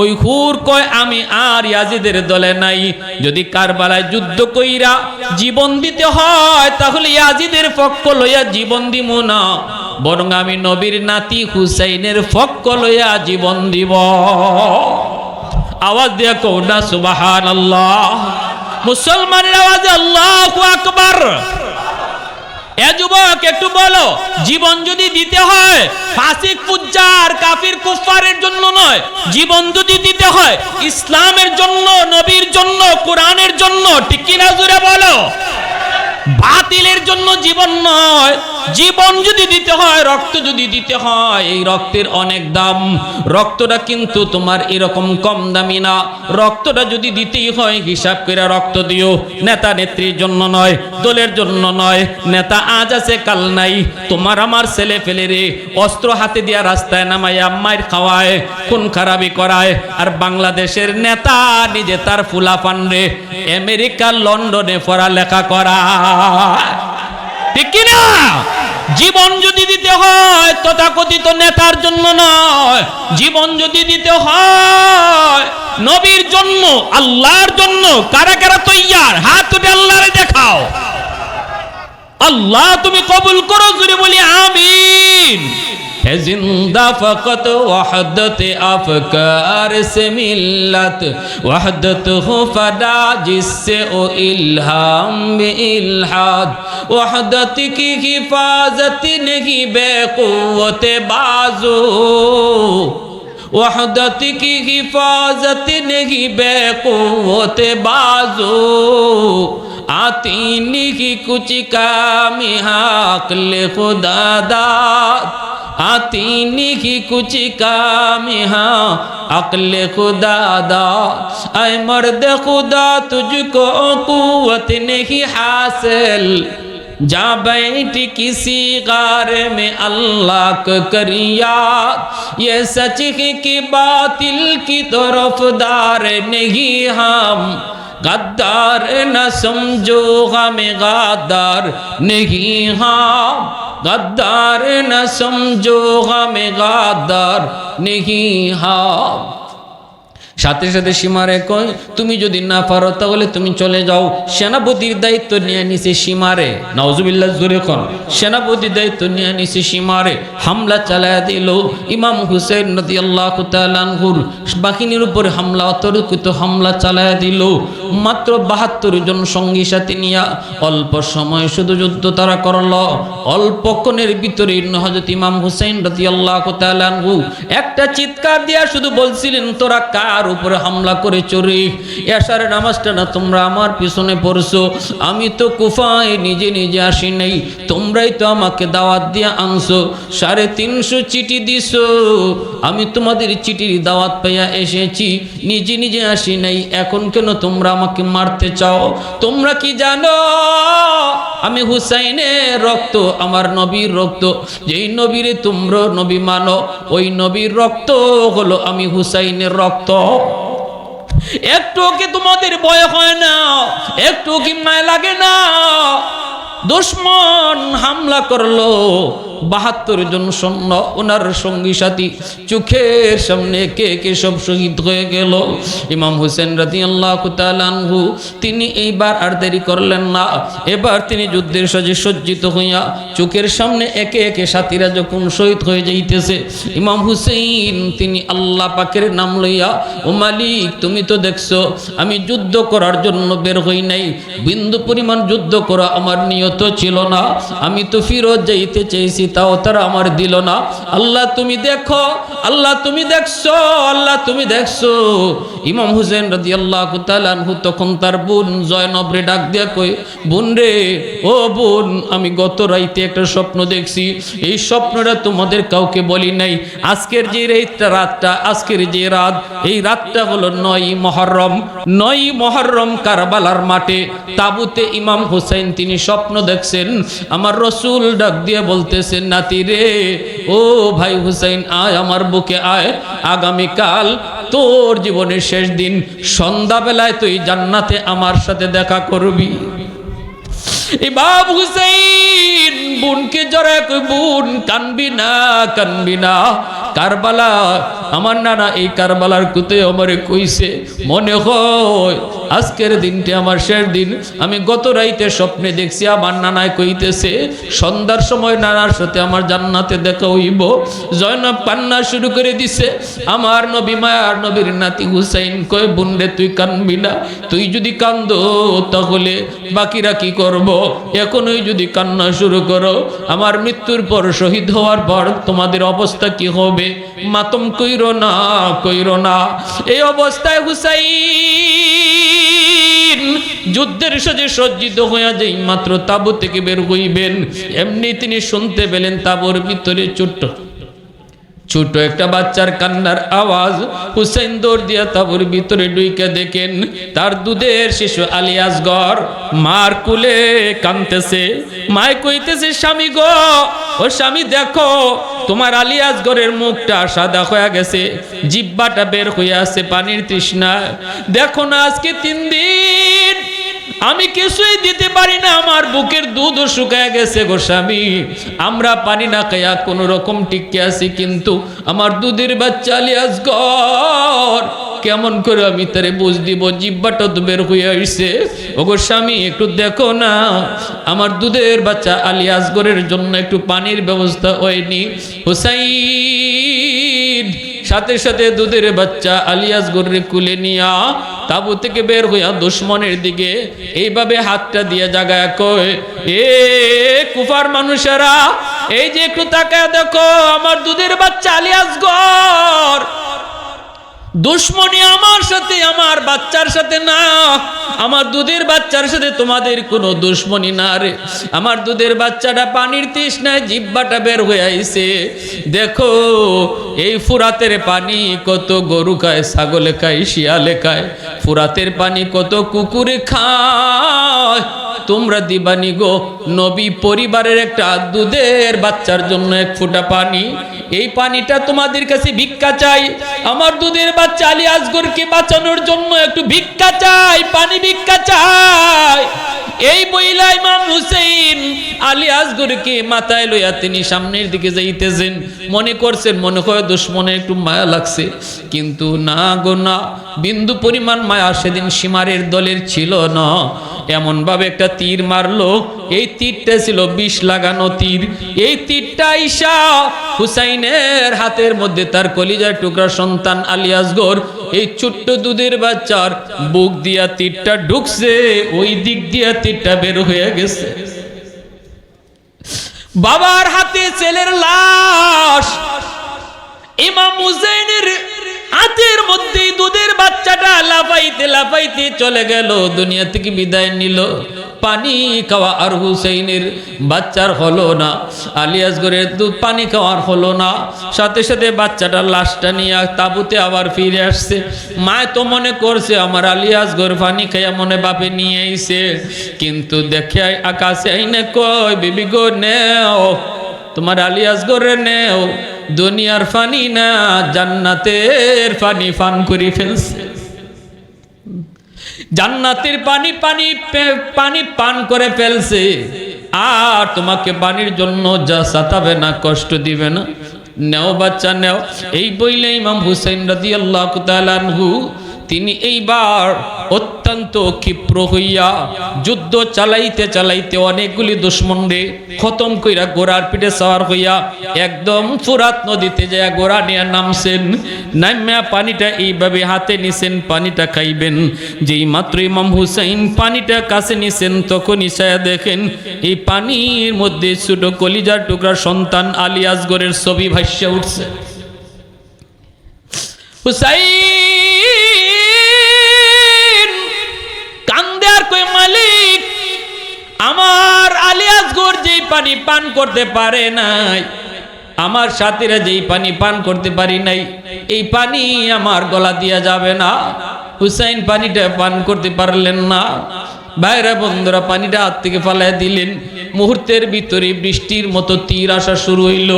ওই হুর কয় আমি আর ইয়াজিদের দলে নাই, যদি কারবালায় যুদ্ধ কইরা জীবন দিতে হয় তাহলে ইয়াজিদের পক্ষ লইয়া জীবন দিব না, বরং আমি নবীর নাতি হুসাইনের পক্ষ লইয়া জীবন দিব। আওয়াজ দিয়া কও না সুবহানাল্লাহ। মুসলমানের আওয়াজে আল্লাহু আকবার। এ যুবক একটু বলো, জীবন যদি দিতে হয় ফাসিক ফুজ্জার কাফির কুফারের জন্য নয়, জীবন যদি দিতে হয় ইসলামের জন্য, নবীর জন্য, কোরআনের জন্য, ঠিক কি না জোরে বলো? বাতিলের জন্য জীবন নয়। জীবন যদি দিতে হয়, রক্ত যদি দিতে হয়, এই রক্তের অনেক দাম। রক্তটা কিন্তু তোমার এরকম কম দামি না। রক্তটা যদি দিতেই হয় হিসাব করে রক্ত দিও, নেতা নেত্রীর জন্য নয়, দলের জন্য নয়। নেতা আজ আছে কাল নাই। তোমার আমার ছেলে ফেলে রে অস্ত্র হাতে দিয়া রাস্তায় নামাইয়া মাইর খাওয়ায়, খুন খারাপি করায়, আর বাংলাদেশের নেতা নিজে তার ফুলাফান রে আমেরিকা লন্ডনে পড়ালেখা করা। ঠিক কি না? জীবন যদি দিতে হয় তথাকথিত নেতার জন্য নয়, জীবন যদি দিতে হয় নবীর জন্য, আল্লাহর জন্য, কারা কারা তৈয়ার? হাত উঠে আল্লাহরে দেখাও। আল্লাহ তুমি কবুল করো, জোরে বলি আমিন। है जिंदा फ़क़त वहदत अफ़कार से मिल्लत, वहदत हो फदा जिससे ओ इल्हाम में इल्हाद, वहदत की हिफाजत नहीं बेक़ुव्वत बाज़ू, वहदत की हिफाजत नहीं बेक़ुव्वत बाज़ू, आती नहीं कुछ काम अक़्ल खुदा दाद, आती नहीं कुछ काम अक़्ल खुदा दाद, ऐ मर्द खुदा तुझको क़ुव्वत नहीं हासिल, जा बैठ किसी गार में अल्लाह को कर याद, ये सच है कि बातिल की तरफदार नहीं हम, गद्दार न समझो हमें गद्दार नहीं हम, गद्दार न समझो हमें गद्दार नहीं हम। সাথে সাথে সীমারে কয় তুমি যদি না পারো তাহলে তুমি চলে যাও। সেনাপতির দায়িত্ব নিয়ে নিছে সীমারে, নাউজুবিল্লাহ জোরে কোন, সেনাপতির দায়িত্ব নিয়ে নিছে সীমারে হামলা চালায়া দিল। ইমাম হুসেন রাদিয়াল্লাহু তাআলা আনহুর বাহিনীর উপরে হামলা, অতর্কিত হামলা চালায়া দিল। মাত্র ৭২ জন সঙ্গী সাথে নিয়ে অল্প সময় শুধু যুদ্ধ তারা করল। অল্পক্ষণের ভিতরে হযরত ইমাম হুসেন রাদিয়াল্লাহু তাআলা আনহু একটা চিৎকার দিয়া শুধু বলছিলেন তোরা কার উপরে হামলা করে চোরে? এশারের নামাজটা না তোমরা আমার পিছনে পড়ছো, আমি তো কুফায় নিজে নিজে আসি নাই, তোমরাই তো আমাকে দাওয়াত দিয়ে আনছো, ৩৫০ চিঠি দিছো, আমি তোমাদের চিঠির দাওয়াত পাইয়া এসেছি, নিজে নিজে আসি নাই, এখন কেন তোমরা আমাকে মারতে চাও? তোমরা কি জানো আমি হুসাইনের রক্ত, আমার নবীর রক্ত, যেই নবীরে তোমরা নবী মানো ওই নবীর রক্ত হলো আমি হুসাইনের রক্ত। একটু কি তোমাদের ভয় হয় না? একটু কি মায়া লাগে না? দুশমন হামলা করলো, ৭২ জন সৈন্য, ওনার সঙ্গী সাথী চোখের সামনে কে কে সব শহীদ হয়ে গেল। ইমাম হুসেন রাদিয়াল্লাহু তাআলা আনহু তিনি এইবার আর দেরি করলেন না, এবার তিনি যুদ্ধের সাজে সজ্জিত হইয়া চোখের সামনে একে একে সাথীরা যখন শহীদ হয়ে যাইতেছে, ইমাম হুসেন তিনি আল্লাহ পাকের নাম লইয়া, ও মালিক তুমি তো দেখছো আমি যুদ্ধ করার জন্য বের হই নাই, বিন্দু পরিমাণ যুদ্ধ করা আমার নিয়ত ছিল না, আমি তো ফিরত যাইতে চেয়েছি তাও তারা আমার দিল না, আল্লাহ তুমি দেখো, আল্লাহ তুমি দেখছো, আল্লাহ তুমি দেখছো। ইমাম হুসেন রাদিয়াল্লাহু তাআলা আনহু তখন তার বোন জয়নবরে ডাক দিয়া কই, বোন রে, ও বোন, আমি গত রাইতে একটা স্বপ্ন দেখছি, এই স্বপ্নটা তোমাদের কাউকে বলি নাই। আজকের যে রাতটা, আজকের যে রাত, এই রাতটা হলো ৯ মুহররম। ৯ মুহররম কারবালার মাঠে তাবুতে ইমাম হুসাইন তিনি স্বপ্ন দেখছেন। আমার রসুল ডাক দিয়ে বলতেছেন, নাতি রে, ও ভাই হুসাইন আয় আমার বুকে আয়, আগামীকাল তোর জীবনের শেষ দিন, সন্ধ্যাবেলায় তুই জান্নাতে আমার সাথে দেখা করবি। ইমাম হুসাইন বোনকে জড়ায় কই, বোন কানবি না, কানবি না, কারবালা আমার নানা এই কারবালার কুতে আমারে কইছে, মনে হয় আজকের দিনটি আমার শেষ দিন। আমি গত রাইতে স্বপ্নে দেখছি আমার নানায় কইতেছে সন্ধ্যার সময় নানার সাথে আমার জান্নাতে দেখা হইব। জয়নব কান্না শুরু করে দিছে। আমার নবী মায়ার নবীর নাতি হুসাইন কয়, বোন রে তুই কানবি না, তুই যদি কান্দো তাহলে বাকিরা কি করব? এখনই যদি কান্না শুরু করো, আমার মৃত্যুর পর শহীদ হওয়ার পর তোমাদের অবস্থা কি হবে? মাতম কইরো না, কইরো না। এই অবস্থায় হুসাইন যুদ্ধের সাজে সজ্জিত হইয়া যেই মাত্র তাবু থেকে বের হইবেন, এমনি তিনি শুনতে পেলেন তাবুর ভিতরে ছোট একটা বাচ্চার কান্নার আওয়াজ। হুসাইন দৌড় দিয়া তাবুর ভিতরে ঢুইকা দেখেন তার দুধের শিশু আলী আসগর মার কুলে কাঁদতেছে। মায় কইতেছে, স্বামী গো, ও স্বামী দেখো তোমার আলী আসগরের মুখটা সাদা হয়ে গেছে, জিহ্বাটা বের হয়ে আছে পানির তৃষ্ণা, দেখো না আজকে 3 দিন আমি কিছুই দিতে পারি না, আমার বুকের দুধও শুকায় গেছে গো স্বামী, আমরা পানি না খাইয়া কোনো রকম টিকে আছি, কিন্তু আমার দুধের বাচ্চা আলী আসগর কেমন করে আমি তারে বুঝ দিব, জিব্বাটা তো বের হয়ে আসছে। ওগো স্বামী একটু দেখো না, আমার দুধের বাচ্চা আলী আসগরের জন্য একটু পানির ব্যবস্থা হয়নি। হুসাইন সাথে সাথে দুধের বাচ্চা আলী আসগরের কুলে নিয়া তাবু থেকে বের হইয়া দুশমনের দিকে এইভাবে হাতটা দিয়ে জাগায় কয়, এ কুফার মানুষেরা, এই যে একটু তাকায় দেখো, আমার দুধের বাচ্চা আলী আসগর দুশ্মনী আমার সাথে, আমার বাচ্চার সাথে না, আমার দুধের বাচ্চার সাথে তোমাদের কোনো দুশ্মনী না রে। আমার দুধের বাচ্চাটা পানির তৃষ্ণায় জিব্বাটা বের হয়ে আইছে, দেখো এই ফুরাতের পানি কত গরু খায়, ছাগলে খায়, শিয়ালে খায়, ফুরাতের পানি কত কুকুরে খায়, তোমরা দিবানি গো নবী পরিবারের একটা দুধের বাচ্চার জন্য এক ফোঁটা পানি, এই পানিটা তোমাদের কাছে ভিক্ষা চাই, আমার দুধের বাচ্চা আলী আসগরকে বাঁচানোর জন্য একটু ভিক্ষা চাই, পানি ভিক্ষা চাই। এই বইলা ইমাম হুসাইন আলী আসগরকে মাথায় লইয়া তিনি সামনের দিকে যাইতেছেন, মনে করছেন মনে হয় দুশ্মনে একটু মায়া লাগছে, কিন্তু না গো না, বিন্দু পরিমাণ মায়া সেদিন সীমারের দলের ছিল না। এমন ভাবে একটা তীর মারলো, এই তীরটা ছিল বিষ লাগানো তীর, এই তীরটা ঈশা হুসাইনের হাতের মধ্যে তার কলিজার টুকরা সন্তান আলী আসগর এই ছোট্ট দুধের বাচ্চার বুক দিয়া তীরটা ঢুকছে, ওই দিক দিয়া তীরটা বের হয়ে গেছে। বাবার হাতে ছেলের লাশ, ইমাম হুসাইনের হাতের মধ্যে দুধের বাচ্চাটা লাফাইতে লাফাইতে চলে গেল, দুনিয়া থেকে বিদায় নিল। পানি খাওয়া আর হুসাইনের বাচ্চার হলো না, আলী আসগরের দুধ পানি খাওয়ার হলো না, সাথে সাথে বাচ্চাটার লাশটা নিয়ে তাবুতে আবার ফিরে আসছে। মায় তো মনে করছে আমার আলী আসগর পানি খাইয়া মনে বাপে নিয়ে আইছে, কিন্তু দেখে আকাশে আইনে কয়, বিবি গো নেও তোমার আলী আসগরে নেও, দুনিয়ার পানি না জান্নাতের পানি পান করে ফেলছে, জান্নাতের পানি পানি পানি পান করে ফেলছে, আর তোমাকে পানির জন্য যা সাতাবে না, কষ্ট দিবে না, নেও বাচ্চা নেও। এই বইলে ইমাম হুসাইন রাদিয়াল্লাহু তাআলা আনহু তিনি এইবার অত্যন্ত ক্ষিপ্র হইয়া যুদ্ধ চালাইতে চালাইতে অনেকগুলি দুশমনরে খতম কইরা ঘোড়ার পিঠে সওয়ার হইয়া একদম ফুরাত নদীতে যায় ঘোড়া নিয়ে নামছেন। নামিয়া পানিটা এইভাবে হাতে নিছেন, পানিটা খাইবেন। যেই মাত্র ইমাম হুসাইন পানিটা কাছে নিছেন, তখন ইশায়া দেখেন এই পানির মধ্যে ছোট কলিজার টুকরা সন্তান আলী আসগরের ছবি ভাসিয়ে উঠছে। হুসাইন কান্দে আর কই, মালিক আমার আলী আসগর যেই পানি পান করতে পারে নাই, আমার সাথীরা যেই পানি পান করতে পারি নাই, এই পানি আমার গলা দিয়া যাবে না। হুসাইন পানিটা পান করতে পারলেন না। বাইরে বন্ধুরা পানিটা হাত থেকে ফালাই দিলেন। মুহূর্তের ভিতরে বৃষ্টির মতো তীর আসা শুরু হইল।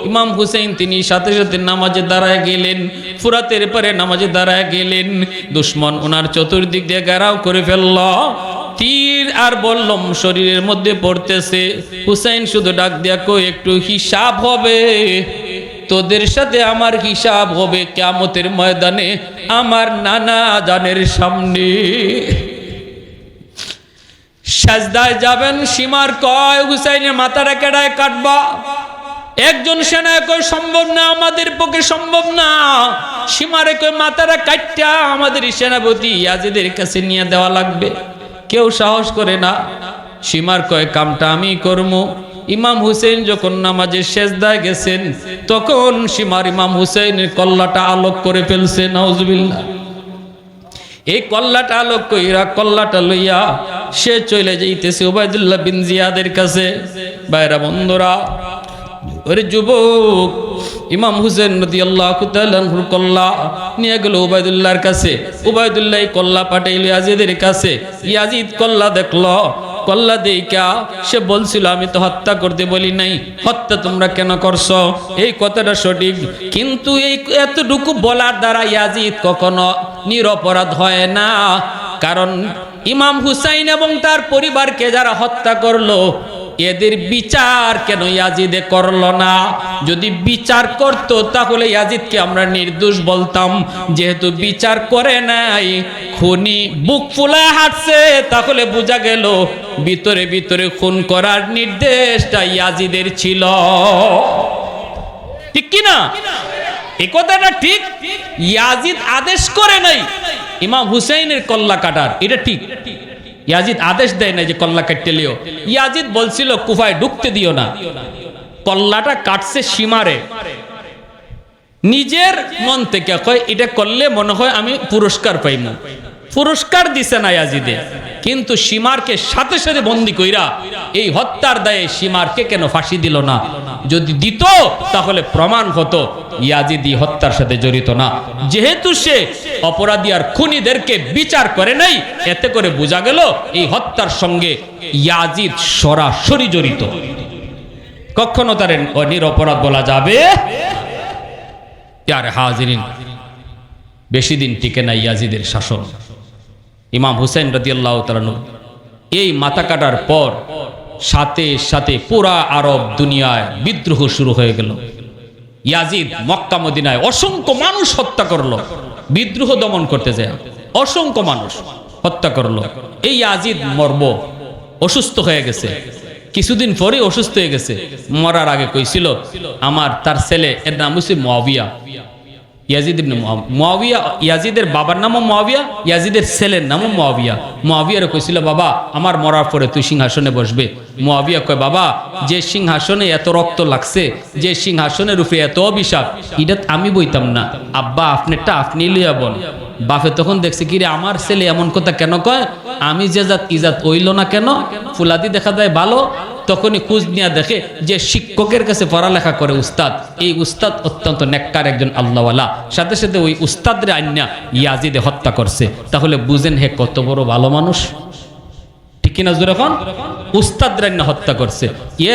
ইমাম হুসাইন তিনি সাথে সাথে নামাজে দাঁড়ায় গেলেন, ফুরাতের পরে নামাজে দাঁড়ায় গেলেন। দুশ্মন ওনার চতুর্দিক দিয়ে ঘেরাও করে ফেলল, তীর আর বললম শরীরের মধ্যে পড়তেছে। হুসাইন শুধু ডাক দিয়া কই, একটু হিসাব হবে, তোদের সাথে আমার হিসাব হবে কিয়ামতের ময়দানে আমার নানা জানের সামনে। সাজদায় যাবেন, সীমার কয় হুসাইনের মাথাটা কেডায় কাটবা? একজন সেনায় কয় সম্ভব না, আমাদের পক্ষে সম্ভব না। সীমারে কয় মাথাটা কাটটা আমাদের সেনাপতি ইয়াজিদের কাছে নিয়ে দেওয়া লাগবে। কেউ সাহস করে না। সীমার কয় কামটা আমি করবো। ইমাম হুসেন যখন নামাজের সেজদায় গেছেন, তখন সীমার ইমাম হুসেনের কল্লাটা আলোক করে ফেলছে। নাউজুবিল্লাহ। এই কল্লাটা আলোক কইরা কল্লাটা লইয়া সে চলে যাইতেছে উবাইদুল্লাহ বিন জিয়াদের কাছে। বাইরা বন্ধুরা, ওরে যুবক, ইমাম হুসেন রাদিয়াল্লাহু তাআলা আনহুর কল্লা নিয়ে গেল উবাইদুল্লাহর কাছে। উবাইদুল্লাহ কল্লা পাঠাইল ইয়াজিদের কাছে। ইয়াজিদ কল্লা দেখলো, কল্লা দেইকা সে বলছিল আমি তো হত্যা করতে বলি নাই, হত্যা তোমরা কেন করছো? এই কথাটা সঠিক, কিন্তু এই এতটুকু বলার দ্বারা ইয়াজিদ কখনো নিরপরাধ হয় না। কারণ ইমাম হুসাইন এবং তার পরিবারকে যারা হত্যা করলো এদের বিচার কেন ইয়াজিদে করলো না? যদি বিচার করত তাহলে ইয়াজিদকে আমরা নির্দোষ বলতাম। যেহেতু বিচার করে নাই, খুনি বুক ফুলা হাঁটছে, তাহলে বোঝা গেল ভিতরে ভিতরে খুন করার নির্দেশটা ইয়াজিদের ছিল। ঠিক কি না? এই কথাটা ঠিক। ইয়াজিদ আদেশ করে নাই ইমাম হুসাইনের কল্লা কাটার, এটা ঠিক। ইয়াজিদ আদেশ দেয় না যে কল্লা কাটতে লিও। ইয়াজিদ বলছিল কুফায় ঢুকতে দিও না। কল্লাটা কাটছে সীমারে, নিজের মন থেকে কয় এটা করলে মনে হয় আমি পুরস্কার পাইব। পুরস্কার দিছে না ইয়াজিদে, কিন্তু সীমারকে সাথে সাথে বন্দী কইরা এই হত্যার দায়ে সীমারকে কেন ফাঁসি দিল না? যদি দিত তাহলে প্রমাণ হতো ইয়াজিদ হত্যার সাথে জড়িত না। যেহেতু সে অপরাধী আর খুনিদেরকে বিচার করে নাই, এতে করে বোঝা গেল এই হত্যার সঙ্গে ইয়াজিদ সরাসরি জড়িত। কখনো তার নিরপরাধ বলা যাবে? ইয়ারে হাজিরিন, বেশি দিন টিকে না ইয়াজিদের শাসন। ইমাম হুসাইন রাদিয়াল্লাহু তাআলা এই মাথা কাটার পর সাথে সাথে পুরা আরব দুনিয়ায় বিদ্রোহ শুরু হয়ে গেল। ইয়াজিদ মক্কা মদিনায় অসংখ্য মানুষ হত্যা করলো, বিদ্রোহ দমন করতে যায় অসংখ্য মানুষ হত্যা করলো। এই ইয়াজিদ মরব, অসুস্থ হয়ে গেছে, কিছুদিন পরে অসুস্থ হয়ে গেছে। মরার আগে কইছিল আমার তার ছেলে, এর নাম হচ্ছে মুআবিয়া, ইয়াজিদ ইবনে মুআবিয়া। ইয়াজিদের বাবার নামও মুআবিয়া, ইয়াজিদের ছেলের নামও মুআবিয়া। মুআবিয়ার কইছিল বাবা আমার মরার পরে তুই সিংহাসনে বসবে। মুআবিয়া কয় বাবা যে সিংহাসনে এত রক্ত লাগছে, যে সিংহাসনের উপরে এত অভিশাপ, এটা আমি বইতাম না, আব্বা আপনারটা আপনি লইয়া বল। বাপে তখন দেখছে কি রে আমার ছেলে এমন কথা কেন কয়, আমি যে জাত ইজাত হইল না কেন, ফুলাদি দেখা যায় ভালো। তখনই খোঁজ নিয়ে দেখে যে শিক্ষকের কাছে পড়ালেখা করে উস্তাদ, এই উস্তাদ অত্যন্ত নেককার একজন আল্লাহওয়ালা, সাথে সাথে ওই উস্তাদরে আন্যা ইয়াজিদে হত্যা করছে। তাহলে বুঝেন হে কত বড় ভালো মানুষ, ঠিক কিনা? যখন উস্তাদরে আন্যা হত্যা করছে,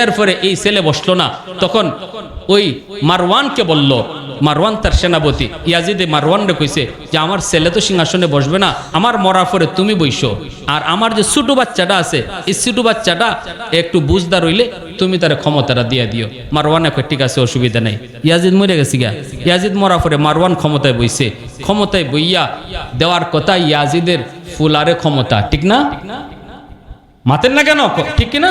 এরপরে এই ছেলে বসলো না, তখন ওই মারওয়ানকে বলল, মারওয়ান তার সেনাপতি, ইয়াজিদে মারওয়ানরে কইছে যে আমার ছেলে তো সিংহাসনে বসবে না, আমার মরার পরে তুমি বইসো, আর আমার যে ছোট বাচ্চাটা আছে এই ছোট বাচ্চাটা একটু বুঝদার হইলে তুমি তার ক্ষমতাটা দিয়ে দিও। মারওয়ান কয় ঠিক আছে, অসুবিধা নাই। ইয়াজিদ মরে গেছি গা, ইয়াজিদ মরার পরে মারওয়ান ক্ষমতায় বইছে। ক্ষমতায় বইয়া দেওয়ার কথা ইয়াজিদের ফুলারে ক্ষমতা, ঠিক না? মাতেন না কেন, ঠিক কিনা?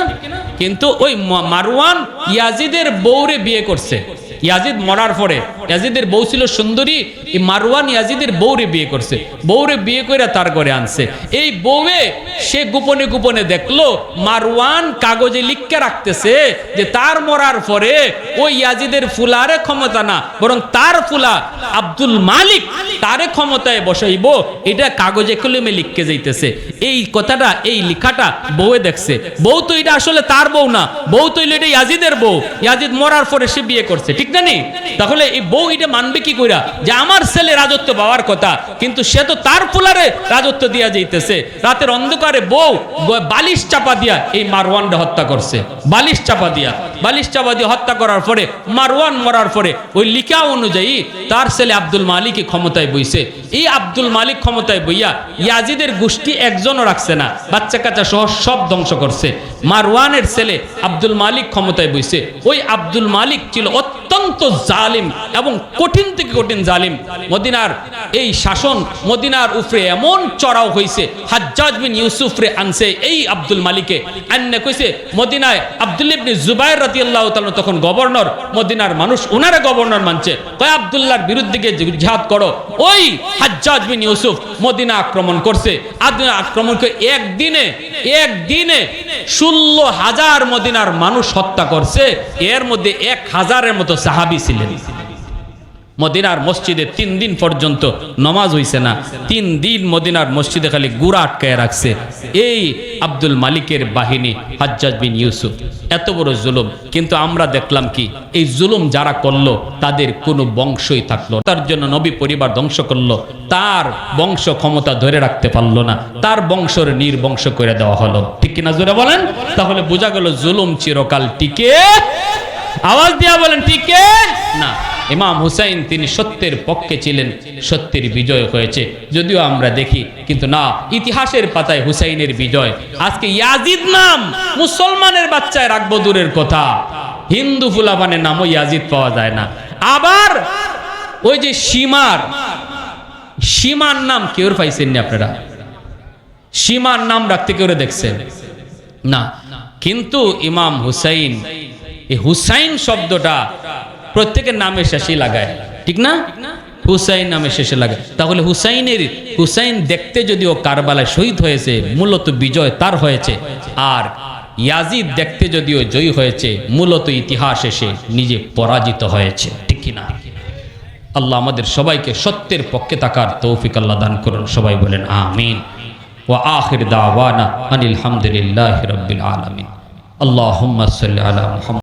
কিন্তু ওই মারওয়ান ইয়াজিদের বউরে বিয়ে করছে। ইয়াজিদ মরার পরে ইয়াজিদের বউ ছিল সুন্দরী, এই মারওয়ান ইয়াজিদের বউরে বিয়ে করছে, বউরে বিয়ে করে তার ঘরে আনছে। এই বউয়ে সে গোপনে গোপনে দেখলো মারওয়ান কাগজে লিখে রাখতেছে যে তার মরার পরে ওই ইয়াজিদের ফুলারে ক্ষমতা না, বরং তার ফুলা আব্দুল মালিক তারে ক্ষমতায় বসাইব, এটা কাগজে কলমে লিখকে যাইতেছে। এই কথাটা, এই লেখাটা বউয়ে দেখছে। বউ তো এটা আসলে তার বউ না, বউ তো এটা ইয়াজিদের বউ, ইয়াজিদ মরার পরে সে বিয়ে করছে, ঠিক না? নি তাহলে এই বউ এটা মানবে কি কইরা যে আমার ছেলে রাজত্ব পাওয়ার কথা, কিন্তু সে তো তার ফুলারে রাজত্ব দিয়া যাইতেছে। রাতের অন্ধকারে বউ বালিশ চাপা দিয়া এই মারওয়ানকে হত্যা করছে, বালিশ চাপা দিয়ে হত্যা করার পরে মারওয়ান মরার পরে ওই লিখা অনুযায়ী তার ছেলে আব্দুল মালিক ক্ষমতায় বইছে। এই আব্দুল মালিক ক্ষমতায় বইয়া ইয়াজিদের গোষ্ঠী একজনও রাখছে না, বাচ্চা কাচ্চা সহ সব ধ্বংস করছে। মারওয়ানের ছেলে আব্দুল মালিক ক্ষমতায় বইছে। ওই আব্দুল মালিক ছিল অত্যন্ত জালিম এবং কঠিন থেকে কঠিন জালিম। মদিনার এই শাসন মদিনার উপরে এমন চড়াও হয়েছে, হাজ্জাজ বিন ইউসুফরে আনছে এই আব্দুল মালিকে, আন্নে কইছে মদিনায় আব্দুল্লাহ ইবনে জুবাইর রাদিয়াল্লাহু তাআলা তখন গভর্নর, মদিনার মানুষ ওনারে গভর্নর মানছে, কয় আব্দুল্লাহর বিরুদ্ধে জিহাদ করো। ওই হাজ্জাজ বিন ইউসুফ মদিনা আক্রমণ করছে। আক্রমণ করে একদিনে 16,000 মদিনার মানুষ হত্যা করছে। এর মধ্যে 1,000-এর মতো সাহাবী ছিলেন। মদিনার মসজিদে 3 দিন পর্যন্ত নামাজ হইছে না, 3 দিন মদিনার মসজিদে খালি গুড়া আটকায় রাখছে এই আব্দুল মালিকের বাহিনী, হাজ্জাজ বিন ইউসুফ। এত বড় জুলুম, কিন্তু আমরা দেখলাম কি এই জুলুম যারা করলো তাদের কোনো বংশই থাকলো, তার জন্য নবী পরিবার ধ্বংস করলো, তার বংশ ক্ষমতা ধরে রাখতে পারলো না, তার বংশর নির্বংশ করে দেওয়া হলো, ঠিক কিনা জোরে বলেন? তাহলে বোঝা গেল জুলুম চিরকাল টিকে, আওয়াজ দিয়া বলেন টিকে না। ইমাম হুসাইন তিনি সত্যের পক্ষে ছিলেন, সত্যের বিজয় হয়েছে যদিও আমরা দেখি, কিন্তু না, ইতিহাসের পাতায় হুসাইনের বিজয়। আজকে ইয়াজিদ নাম মুসলমানের বাচ্চায় রাখবো দূরের কথা, হিন্দু ফুলাবানের নামও ইয়াজিদ পাওয়া যায় না। আবার ওই যে সীমার নাম কেউ পাইছেননি আপনারা? সীমার নাম রাখতে কেউ দেখছেন না? কিন্তু ইমাম হুসাইন, এই হুসাইন শব্দটা প্রত্যেকের নামে শেষে লাগায়, ঠিক না? হুসাইন নামে শেষে লাগায়। তাহলে হুসাইন দেখতে যদিও কারবালায় শহীদ হয়েছে, মূলত বিজয় তার হয়েছে। আর ইয়াজিদ দেখতে যদিও জয়ী হয়েছে, মূলত ইতিহাস এসে নিজে পরাজিত হয়েছে, ঠিক কিনা? আল্লাহ আমাদের সবাইকে সত্যের পক্ষে থাকার তৌফিক আল্লাহ দান করুন। সবাই বলেন আমিন। ওয়া আখির দাওয়ানা আনিল হামদুলিল্লাহি রাব্বিল আলামিন। আল্লাহুম্মা সাল্লি আলা মুহাম্মাদ।